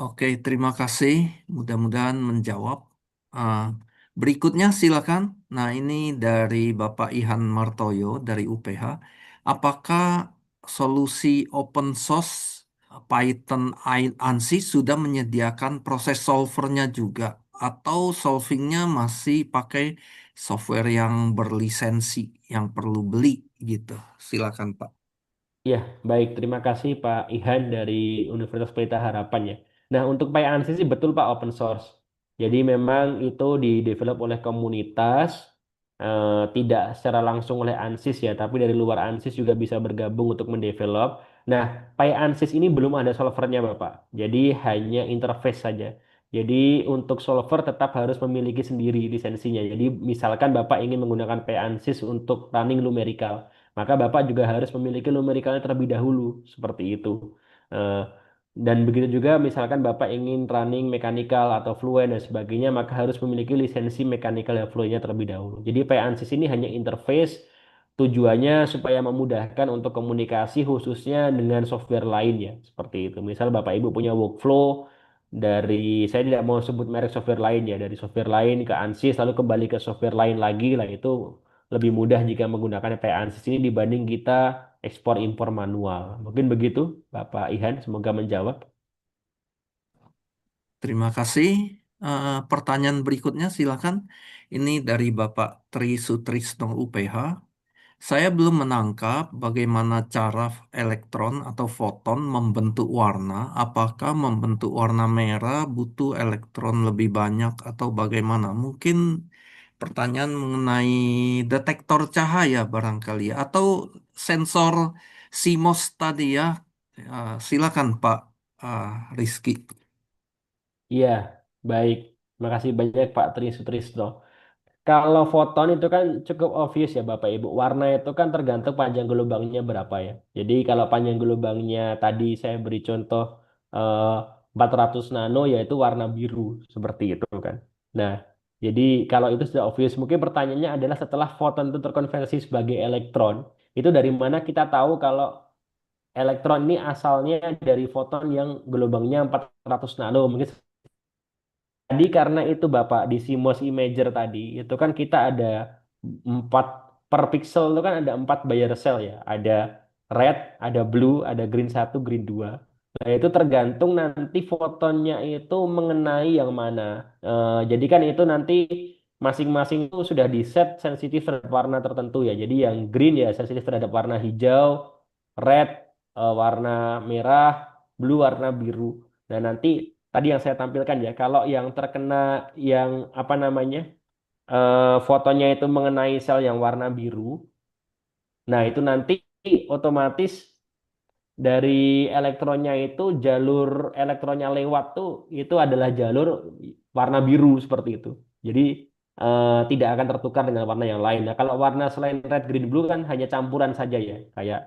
Speaker 5: Oke, terima kasih. Mudah-mudahan menjawab. Ah, berikutnya silakan. Nah, ini dari Bapak Ihan Martoyo dari UPH. Apakah solusi open source Python ANSYS sudah menyediakan proses solvernya juga, atau solvingnya masih pakai software yang berlisensi yang perlu beli gitu? Silakan, Pak.
Speaker 6: Ya, baik. Terima kasih Pak Ihan dari Universitas Pelita Harapan ya. Nah, untuk PyAnsys sih betul Pak open source. Jadi memang itu di-develop oleh komunitas, tidak secara langsung oleh ANSYS ya, tapi dari luar ANSYS juga bisa bergabung untuk mendevelop. Nah, PyAnsys ini belum ada solvernya Bapak. Jadi hanya interface saja. Jadi untuk solver tetap harus memiliki sendiri lisensinya. Jadi misalkan Bapak ingin menggunakan PyAnsys untuk running numerical, maka Bapak juga harus memiliki numericalnya terlebih dahulu, seperti itu. Eh, dan begitu juga misalkan Bapak ingin running mechanical atau fluent dan sebagainya, maka harus memiliki lisensi mechanical dan fluentnya terlebih dahulu. Jadi PANSYS ini hanya interface, tujuannya supaya memudahkan untuk komunikasi khususnya dengan software lain ya, seperti itu. Misal Bapak Ibu punya workflow dari, saya tidak mau sebut merek software lain ya, dari software lain ke ANSYS lalu kembali ke software lain lagi lah, itu lebih mudah jika menggunakan PANSYS ini dibanding kita ekspor impor manual. Mungkin begitu, Bapak Ihan. Semoga menjawab.
Speaker 5: Terima kasih. Pertanyaan berikutnya silakan. Ini dari Bapak Tri Sutrisno UPH. Saya belum menangkap bagaimana cara elektron atau foton membentuk warna. Apakah membentuk warna merah butuh elektron lebih banyak atau bagaimana? Mungkin pertanyaan mengenai detektor cahaya barangkali atau sensor CMOS tadi ya. Silakan Pak Rizky.
Speaker 6: Iya, baik. Makasih banyak Pak Tri Sutrisno. Kalau foton itu kan cukup obvious ya Bapak Ibu. Warna itu kan tergantung panjang gelombangnya berapa ya. Jadi kalau panjang gelombangnya tadi saya beri contoh eh, 400 nano yaitu warna biru seperti itu kan. Nah, jadi kalau itu sudah obvious, mungkin pertanyaannya adalah setelah foton itu terkonversi sebagai elektron, itu dari mana kita tahu kalau elektron ini asalnya dari foton yang gelombangnya 400 nano. Mungkin tadi karena itu Bapak di CMOS imager tadi itu kan kita ada 4 per pixel itu kan ada 4 Bayer cell ya. Ada red, ada blue, ada green satu, green dua. Nah itu tergantung nanti fotonnya itu mengenai yang mana. Jadi kan itu nanti masing-masing itu sudah di set sensitif terhadap warna tertentu ya. Jadi yang green ya sensitif terhadap warna hijau, red warna merah, blue warna biru. Nah nanti tadi yang saya tampilkan ya, kalau yang terkena yang apa namanya fotonya itu mengenai sel yang warna biru, nah itu nanti otomatis dari elektronnya itu jalur elektronnya lewat tuh itu adalah jalur warna biru seperti itu. Jadi tidak akan tertukar dengan warna yang lain. Nah kalau warna selain red, green, blue kan hanya campuran saja ya, kayak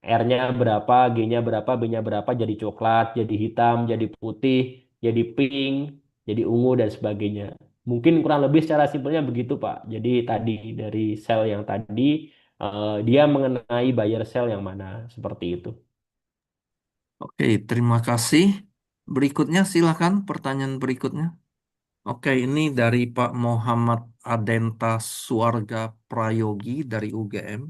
Speaker 6: R-nya berapa, G-nya berapa, B-nya berapa, jadi coklat, jadi hitam, jadi putih, jadi pink, jadi ungu dan sebagainya. Mungkin kurang lebih secara simpelnya begitu Pak. Jadi tadi dari sel yang tadi dia mengenai Bayer sel yang mana seperti itu.
Speaker 5: Oke, terima kasih. Berikutnya silakan pertanyaan berikutnya. Oke, ini dari Pak Muhammad Adenta Suarga Prayogi dari UGM.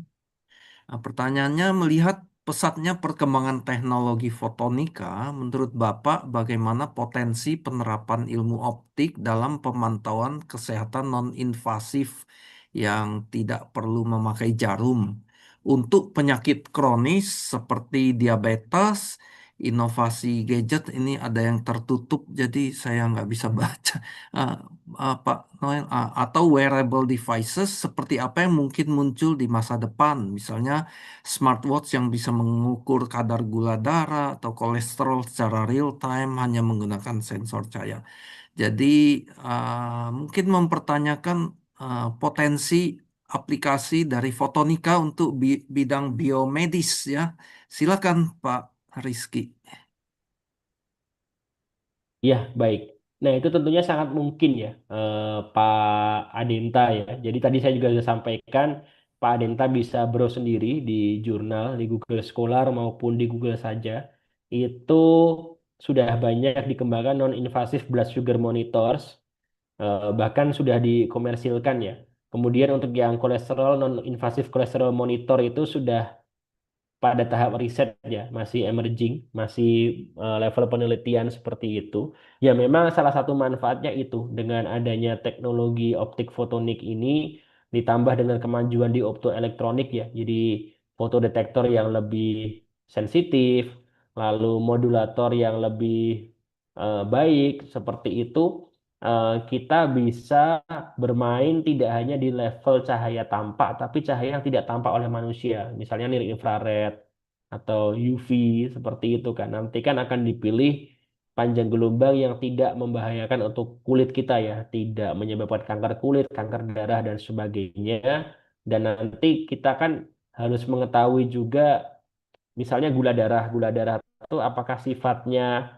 Speaker 5: Nah, pertanyaannya melihat pesatnya perkembangan teknologi fotonika, menurut Bapak bagaimana potensi penerapan ilmu optik dalam pemantauan kesehatan non-invasif yang tidak perlu memakai jarum untuk penyakit kronis seperti diabetes, inovasi gadget ini ada yang tertutup jadi saya nggak bisa baca. Ah, Pak Noel, atau wearable devices seperti apa yang mungkin muncul di masa depan, misalnya smartwatch yang bisa mengukur kadar gula darah atau kolesterol secara real time hanya menggunakan sensor cahaya. Jadi mungkin mempertanyakan potensi aplikasi dari fotonika untuk bidang biomedis ya. Silakan Pak Rizky.
Speaker 6: Ya, baik. Nah, itu tentunya sangat mungkin ya, Pak Adenta ya. Jadi tadi saya juga sudah sampaikan, Pak Adenta bisa browse sendiri di jurnal, di Google Scholar maupun di Google saja. Itu sudah banyak dikembangkan non-invasive blood sugar monitors, bahkan sudah dikomersilkan ya. Kemudian untuk yang kolesterol, non-invasive kolesterol monitor itu sudah pada tahap riset ya, masih emerging, masih level penelitian seperti itu. Ya memang salah satu manfaatnya itu dengan adanya teknologi optik fotonik ini ditambah dengan kemajuan di optoelektronik ya. Jadi fotodetektor yang lebih sensitif, lalu modulator yang lebih baik seperti itu kita bisa bermain tidak hanya di level cahaya tampak, tapi cahaya yang tidak tampak oleh manusia, misalnya nilai infrared atau UV seperti itu kan. Nanti kan akan dipilih panjang gelombang yang tidak membahayakan untuk kulit kita ya, tidak menyebabkan kanker kulit, kanker darah dan sebagainya. Dan nanti kita kan harus mengetahui juga, misalnya gula darah. Gula darah itu apakah sifatnya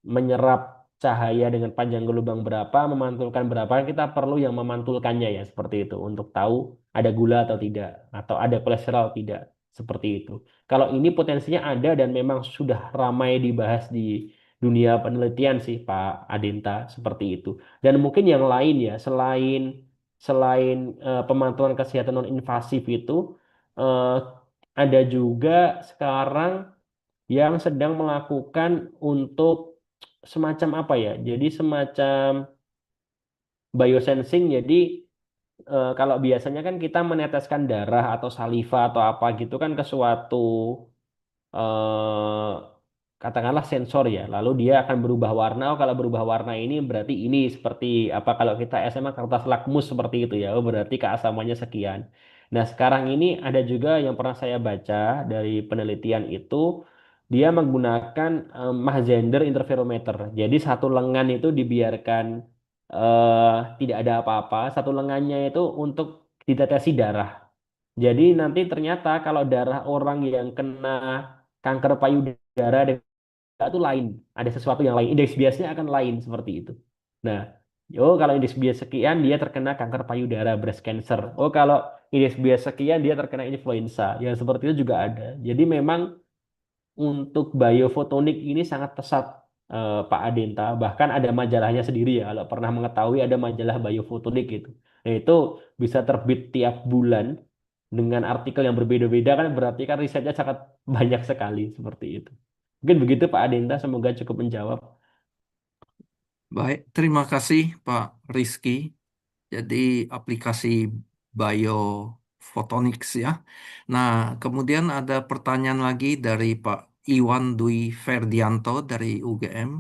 Speaker 6: menyerap cahaya dengan panjang gelombang berapa, memantulkan berapa, kita perlu yang memantulkannya ya seperti itu untuk tahu ada gula atau tidak, atau ada kolesterol tidak, seperti itu. Kalau ini potensinya ada dan memang sudah ramai dibahas di dunia penelitian sih Pak Adenta seperti itu. Dan mungkin yang lain ya selain selain pemantauan kesehatan non invasif itu eh, ada juga sekarang yang sedang melakukan untuk semacam apa ya? Jadi semacam biosensing. Jadi kalau biasanya kan kita meneteskan darah atau saliva atau apa gitu kan ke suatu eh, katakanlah sensor ya. Lalu dia akan berubah warna. Oh, kalau berubah warna ini berarti ini seperti apa kalau kita SMA kertas lakmus seperti itu ya. Oh, berarti keasamannya sekian. Nah, sekarang ini ada juga yang pernah saya baca dari penelitian itu dia menggunakan Mach-Zehnder interferometer. Jadi satu lengan itu dibiarkan tidak ada apa-apa. Satu lengannya itu untuk ditetesi darah. Jadi nanti ternyata kalau darah orang yang kena kanker payudara itu lain, ada sesuatu yang lain. Indeks biasnya akan lain seperti itu. Nah, oh kalau indeks bias sekian dia terkena kanker payudara, breast cancer. Oh kalau indeks bias sekian dia terkena influenza. Ya seperti itu juga ada. Jadi memang untuk biofotonik ini sangat pesat, Pak Adenta. Bahkan ada majalahnya sendiri ya. Kalau pernah mengetahui ada majalah biofotonik gitu. Nah, itu bisa terbit tiap bulan dengan artikel yang berbeda-beda kan berarti kan risetnya sangat banyak sekali seperti itu. Mungkin begitu Pak Adenta, semoga cukup menjawab.
Speaker 5: Baik, terima kasih Pak Rizky. Jadi aplikasi biophotonics ya. Nah, kemudian ada pertanyaan lagi dari Pak Iwan Dwi Ferdianto dari UGM.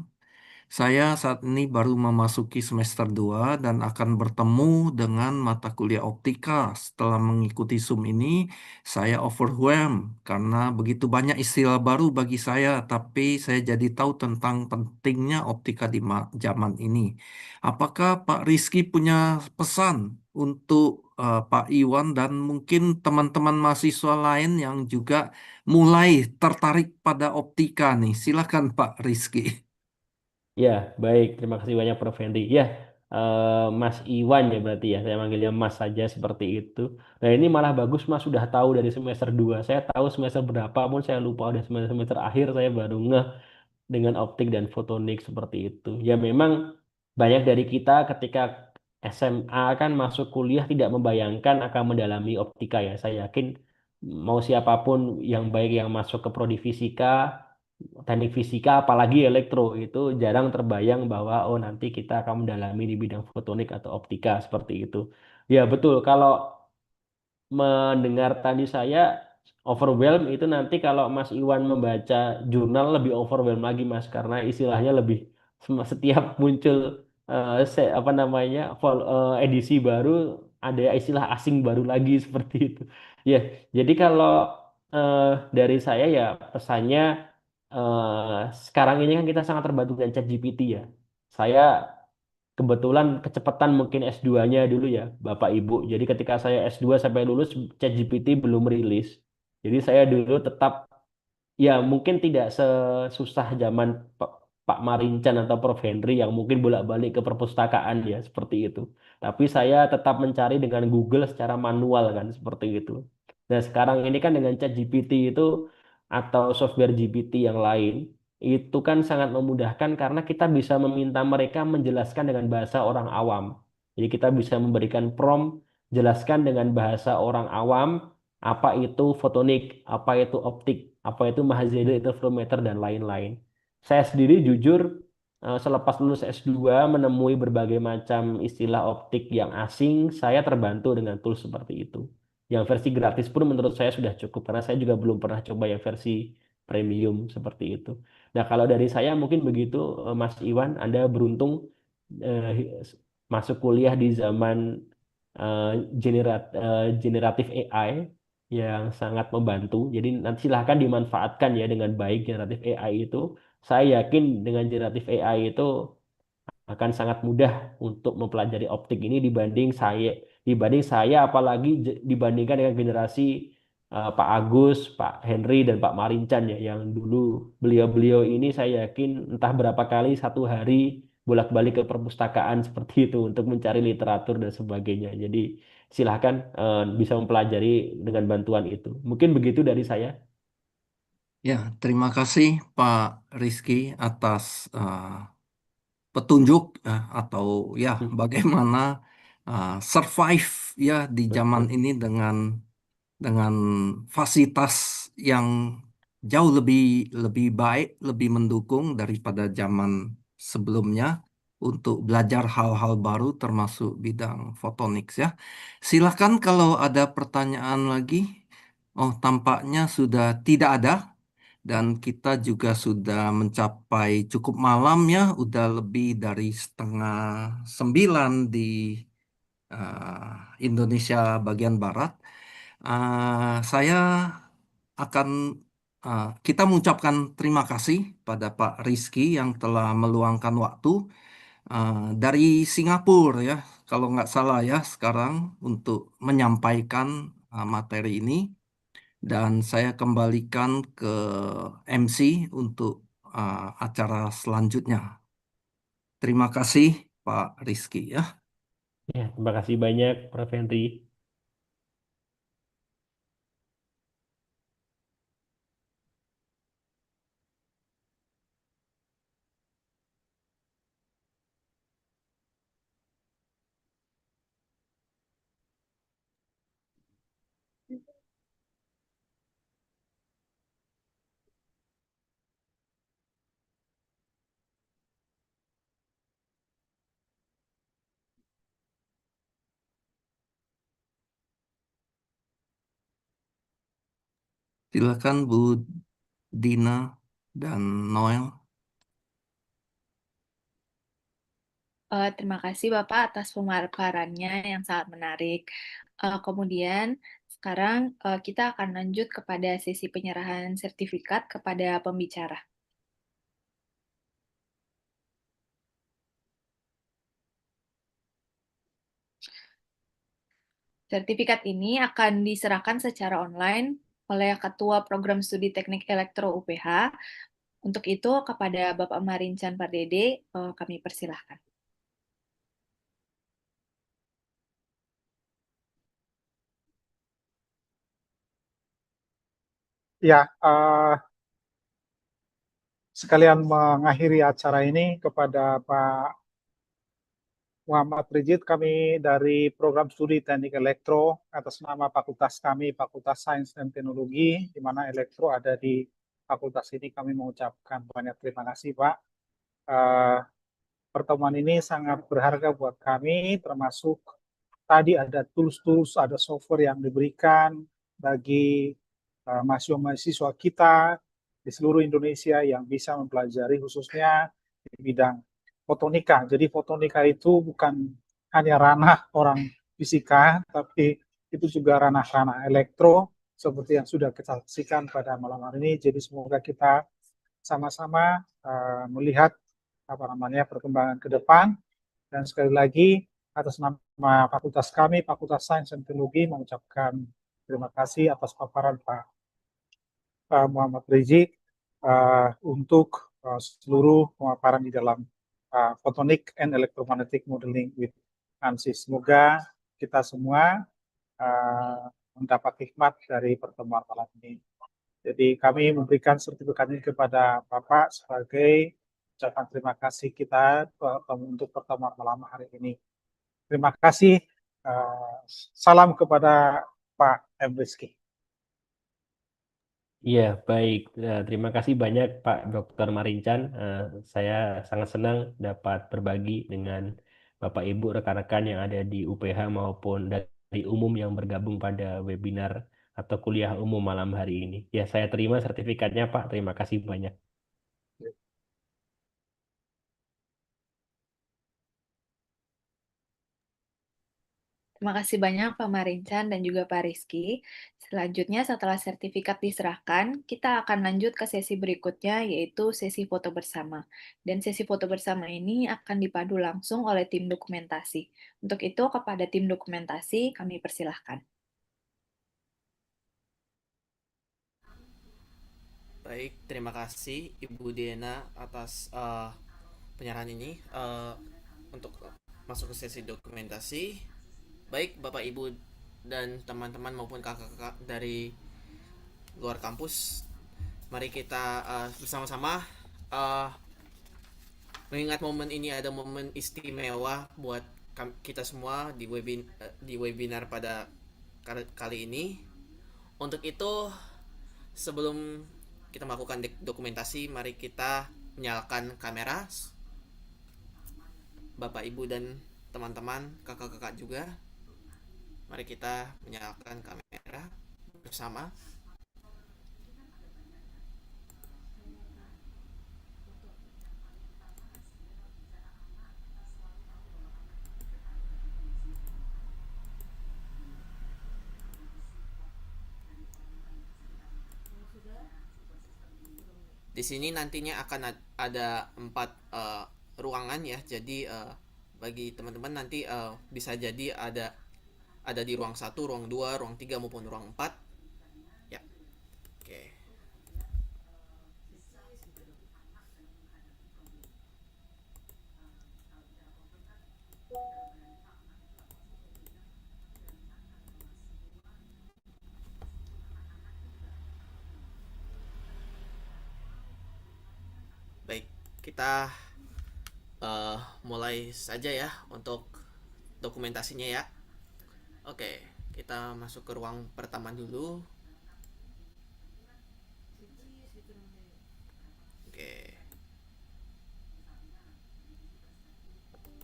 Speaker 5: Saya saat ini baru memasuki semester 2 dan akan bertemu dengan mata kuliah optika. Setelah mengikuti Zoom ini, saya overwhelmed karena begitu banyak istilah baru bagi saya, tapi saya jadi tahu tentang pentingnya optika di zaman ini. Apakah Pak Rizky punya pesan untuk Pak Iwan dan mungkin teman-teman mahasiswa lain yang juga mulai tertarik pada optika nih? Silakan Pak Rizky.
Speaker 6: Ya, baik. Terima kasih banyak Prof. Henry. Ya, Mas Iwan ya berarti ya. Saya manggilnya Mas saja seperti itu. Nah, ini malah bagus Mas sudah tahu dari semester 2. Saya tahu semester berapa pun saya lupa udah semester akhir saya baru ngeh dengan optik dan fotonik seperti itu. Ya memang banyak dari kita ketika SMA kan masuk kuliah tidak membayangkan akan mendalami optika ya. Saya yakin mau siapapun yang baik yang masuk ke prodi fisika, teknik fisika, apalagi elektro itu jarang terbayang bahwa oh nanti kita akan mendalami di bidang fotonik atau optika seperti itu. Ya betul, kalau mendengar tadi saya overwhelm itu nanti kalau Mas Iwan membaca jurnal lebih overwhelm lagi Mas karena istilahnya lebih setiap muncul apa namanya edisi baru ada istilah asing baru lagi seperti itu. Ya, jadi kalau eh, dari saya ya pesannya sekarang ini kan kita sangat terbantu dengan ChatGPT ya. Saya kebetulan kecepatan mungkin S2-nya dulu ya, Bapak Ibu. Jadi ketika saya S2 sampai lulus, ChatGPT belum rilis. Jadi saya dulu tetap, ya mungkin tidak sesusah zaman Pak Marincan atau Prof. Henry yang mungkin bolak-balik ke perpustakaan ya, seperti itu. Tapi saya tetap mencari dengan Google secara manual kan, seperti itu. Nah sekarang ini kan dengan ChatGPT itu, atau software GPT yang lain, itu kan sangat memudahkan karena kita bisa meminta mereka menjelaskan dengan bahasa orang awam. Jadi kita bisa memberikan prompt, jelaskan dengan bahasa orang awam, apa itu fotonik, apa itu optik, apa itu mahazeda interferometer, dan lain-lain. Saya sendiri jujur selepas lulus S2 menemui berbagai macam istilah optik yang asing, saya terbantu dengan tools seperti itu. Yang versi gratis pun menurut saya sudah cukup karena saya juga belum pernah coba yang versi premium seperti itu. Nah, kalau dari saya mungkin begitu, Mas Iwan, Anda beruntung eh, masuk kuliah di zaman eh, generatif AI yang sangat membantu. Jadi nanti silahkan dimanfaatkan ya dengan baik generatif AI itu. Saya yakin dengan generatif AI itu akan sangat mudah untuk mempelajari optik ini dibanding saya apalagi dibandingkan dengan generasi Pak Agus, Pak Henry dan Pak Marincan ya yang dulu beliau-beliau ini saya yakin entah berapa kali satu hari bolak-balik ke perpustakaan seperti itu untuk mencari literatur dan sebagainya. Jadi silahkan bisa mempelajari dengan bantuan itu. Mungkin begitu dari saya.
Speaker 5: Ya, terima kasih Pak Rizky atas petunjuk atau ya
Speaker 6: Hmm,
Speaker 5: bagaimana survive ya di zaman
Speaker 6: betul.
Speaker 5: ini dengan fasilitas yang jauh lebih lebih baik, lebih mendukung daripada zaman sebelumnya untuk belajar hal-hal baru termasuk bidang photonics ya. Silakan kalau ada pertanyaan lagi. Oh, tampaknya sudah tidak ada. Dan kita juga sudah mencapai cukup malam ya, udah lebih dari setengah 9 di Indonesia bagian barat. Saya akan kita mengucapkan terima kasih pada Pak Rizky yang telah meluangkan waktu dari Singapura ya, kalau nggak salah ya sekarang untuk menyampaikan materi ini. Dan saya kembalikan ke MC untuk acara selanjutnya. Terima kasih Pak Rizky ya.
Speaker 6: Ya, terima kasih banyak Prof. Henry.
Speaker 5: Silakan Bu Dina dan Noel.
Speaker 2: Terima kasih Bapak atas pemaparannya yang sangat menarik. Kemudian sekarang kita akan lanjut kepada sesi penyerahan sertifikat kepada pembicara. Sertifikat ini akan diserahkan secara online oleh Ketua Program Studi Teknik Elektro UPH. Untuk itu, kepada Bapak Marincan Pardede, kami persilahkan.
Speaker 1: Ya, sekalian mengakhiri acara ini kepada Pak Muhammad Rijid, kami dari program studi Teknik Elektro atas nama fakultas kami, Fakultas Sains dan Teknologi, di mana elektro ada di fakultas ini, kami mengucapkan banyak terima kasih, Pak. Eh, Pertemuan ini sangat berharga buat kami, termasuk tadi ada tools-tools, ada software yang diberikan bagi mahasiswa-mahasiswa kita di seluruh Indonesia yang bisa mempelajari khususnya di bidang fotonika. Jadi fotonika itu bukan hanya ranah orang fisika, tapi itu juga ranah-ranah elektro seperti yang sudah kita saksikan pada malam hari ini. Jadi semoga kita sama-sama melihat apa namanya perkembangan ke depan, dan sekali lagi atas nama fakultas kami, Fakultas Sains dan Teknologi, mengucapkan terima kasih atas paparan Pak Muhammad Rizik untuk seluruh pemaparan di dalam Photonic and Electromagnetic Modeling with ANSYS. Semoga kita semua mendapat hikmat dari pertemuan malam ini. Jadi kami memberikan sertifikat ini kepada Bapak sebagai ucapan terima kasih kita untuk pertemuan malam hari ini. Terima kasih. Salam kepada Pak M. Rizky.
Speaker 6: Iya, baik. Terima kasih banyak Pak Dr. Marincan. Saya sangat senang dapat berbagi dengan Bapak Ibu rekan-rekan yang ada di UPH maupun dari umum yang bergabung pada webinar atau kuliah umum malam hari ini. Ya, saya terima sertifikatnya Pak. Terima kasih banyak.
Speaker 2: Terima kasih banyak Pak Marincan dan juga Pak Rizky. Selanjutnya setelah sertifikat diserahkan, kita akan lanjut ke sesi berikutnya yaitu sesi foto bersama. Dan sesi foto bersama ini akan dipandu langsung oleh tim dokumentasi. Untuk itu kepada tim dokumentasi kami persilahkan.
Speaker 7: Baik, terima kasih Ibu Diana atas penyerahan ini. Untuk masuk ke sesi dokumentasi, baik Bapak Ibu dan teman-teman maupun kakak-kakak dari luar kampus, mari kita bersama-sama mengingat momen ini ada momen istimewa buat kita semua di webinar pada kali ini. Untuk itu, sebelum kita melakukan dokumentasi, mari kita menyalakan kamera. Bapak, Ibu, dan teman-teman, kakak-kakak juga. Mari kita menyalakan kamera bersama. Di sini nantinya akan ada 4 ruangan ya. Jadi bagi teman-teman nanti bisa jadi ada di ruang 1, ruang 2, ruang 3 maupun ruang 4. Ya. Oke. Baik, kita mulai saja ya untuk dokumentasinya ya. Oke, kita masuk ke ruang pertama dulu. Oke.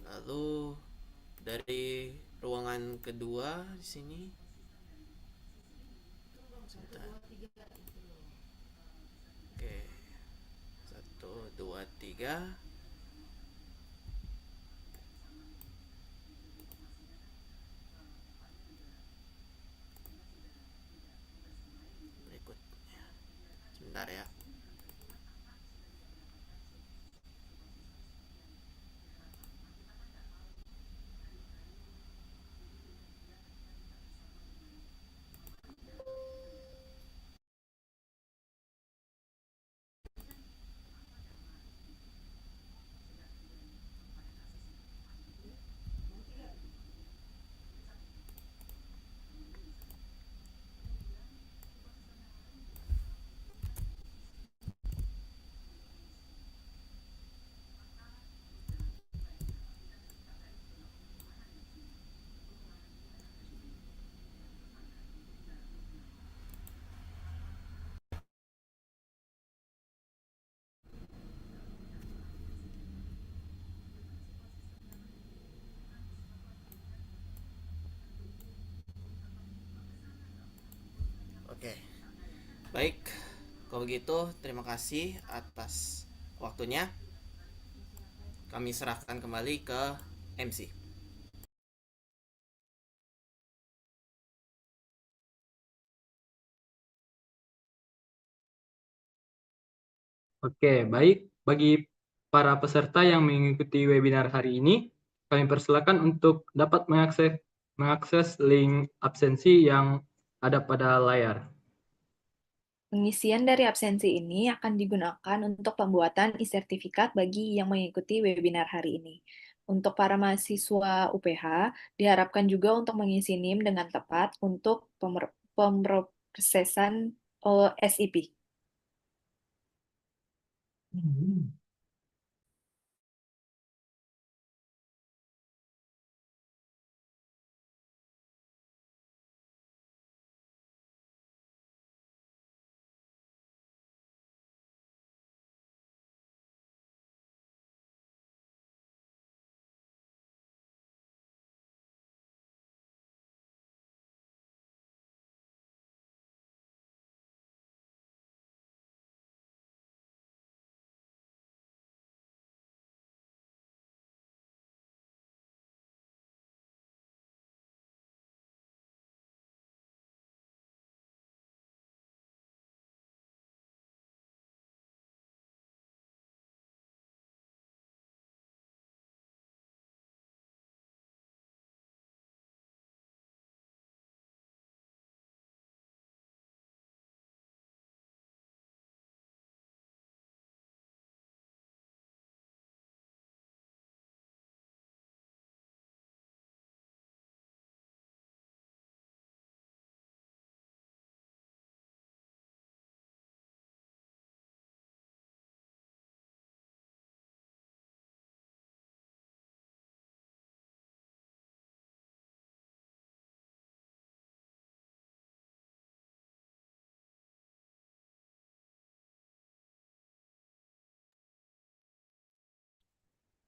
Speaker 7: Lalu dari ruangan kedua di sini. Sebentar. Oke. 1, 2, 3. Berikutnya. Sebentar ya. Oke. Baik. Kalau begitu, terima kasih atas waktunya. Kami serahkan kembali ke MC.
Speaker 3: Oke, baik. Bagi para peserta yang mengikuti webinar hari ini, kami persilakan untuk dapat mengakses link absensi yang ada pada layar.
Speaker 2: Pengisian dari absensi ini akan digunakan untuk pembuatan e-sertifikat bagi yang mengikuti webinar hari ini. Untuk para mahasiswa UPH, diharapkan juga untuk mengisi NIM dengan tepat untuk pemrosesan SIP.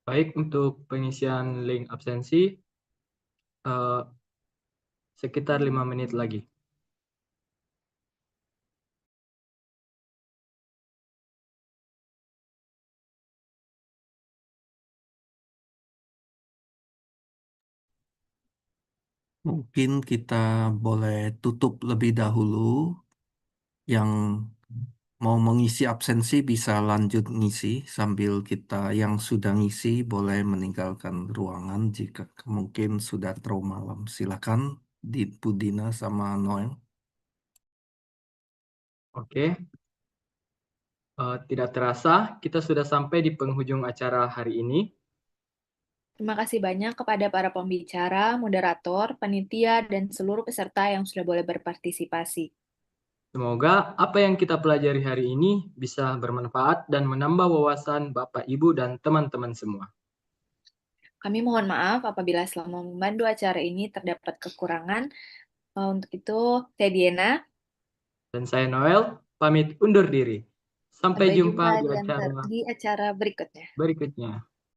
Speaker 3: Baik, untuk pengisian link absensi, sekitar 5 menit lagi.
Speaker 5: Mungkin kita boleh tutup lebih dahulu yang mau mengisi absensi bisa lanjut ngisi sambil kita yang sudah ngisi boleh meninggalkan ruangan jika mungkin sudah terlalu malam. Silakan di Budina sama Noel.
Speaker 3: Oke, tidak terasa kita sudah sampai di penghujung acara hari ini.
Speaker 2: Terima kasih banyak kepada para pembicara, moderator, panitia, dan seluruh peserta yang sudah boleh berpartisipasi.
Speaker 3: Semoga apa yang kita pelajari hari ini bisa bermanfaat dan menambah wawasan Bapak, Ibu, dan teman-teman semua.
Speaker 2: Kami mohon maaf apabila selama membantu acara ini terdapat kekurangan. Untuk itu, saya Diana.
Speaker 3: Dan saya Noel, pamit undur diri. Sampai
Speaker 2: Sampai
Speaker 3: jumpa
Speaker 2: jumpa
Speaker 3: di acara
Speaker 2: di acara berikutnya.
Speaker 3: berikutnya.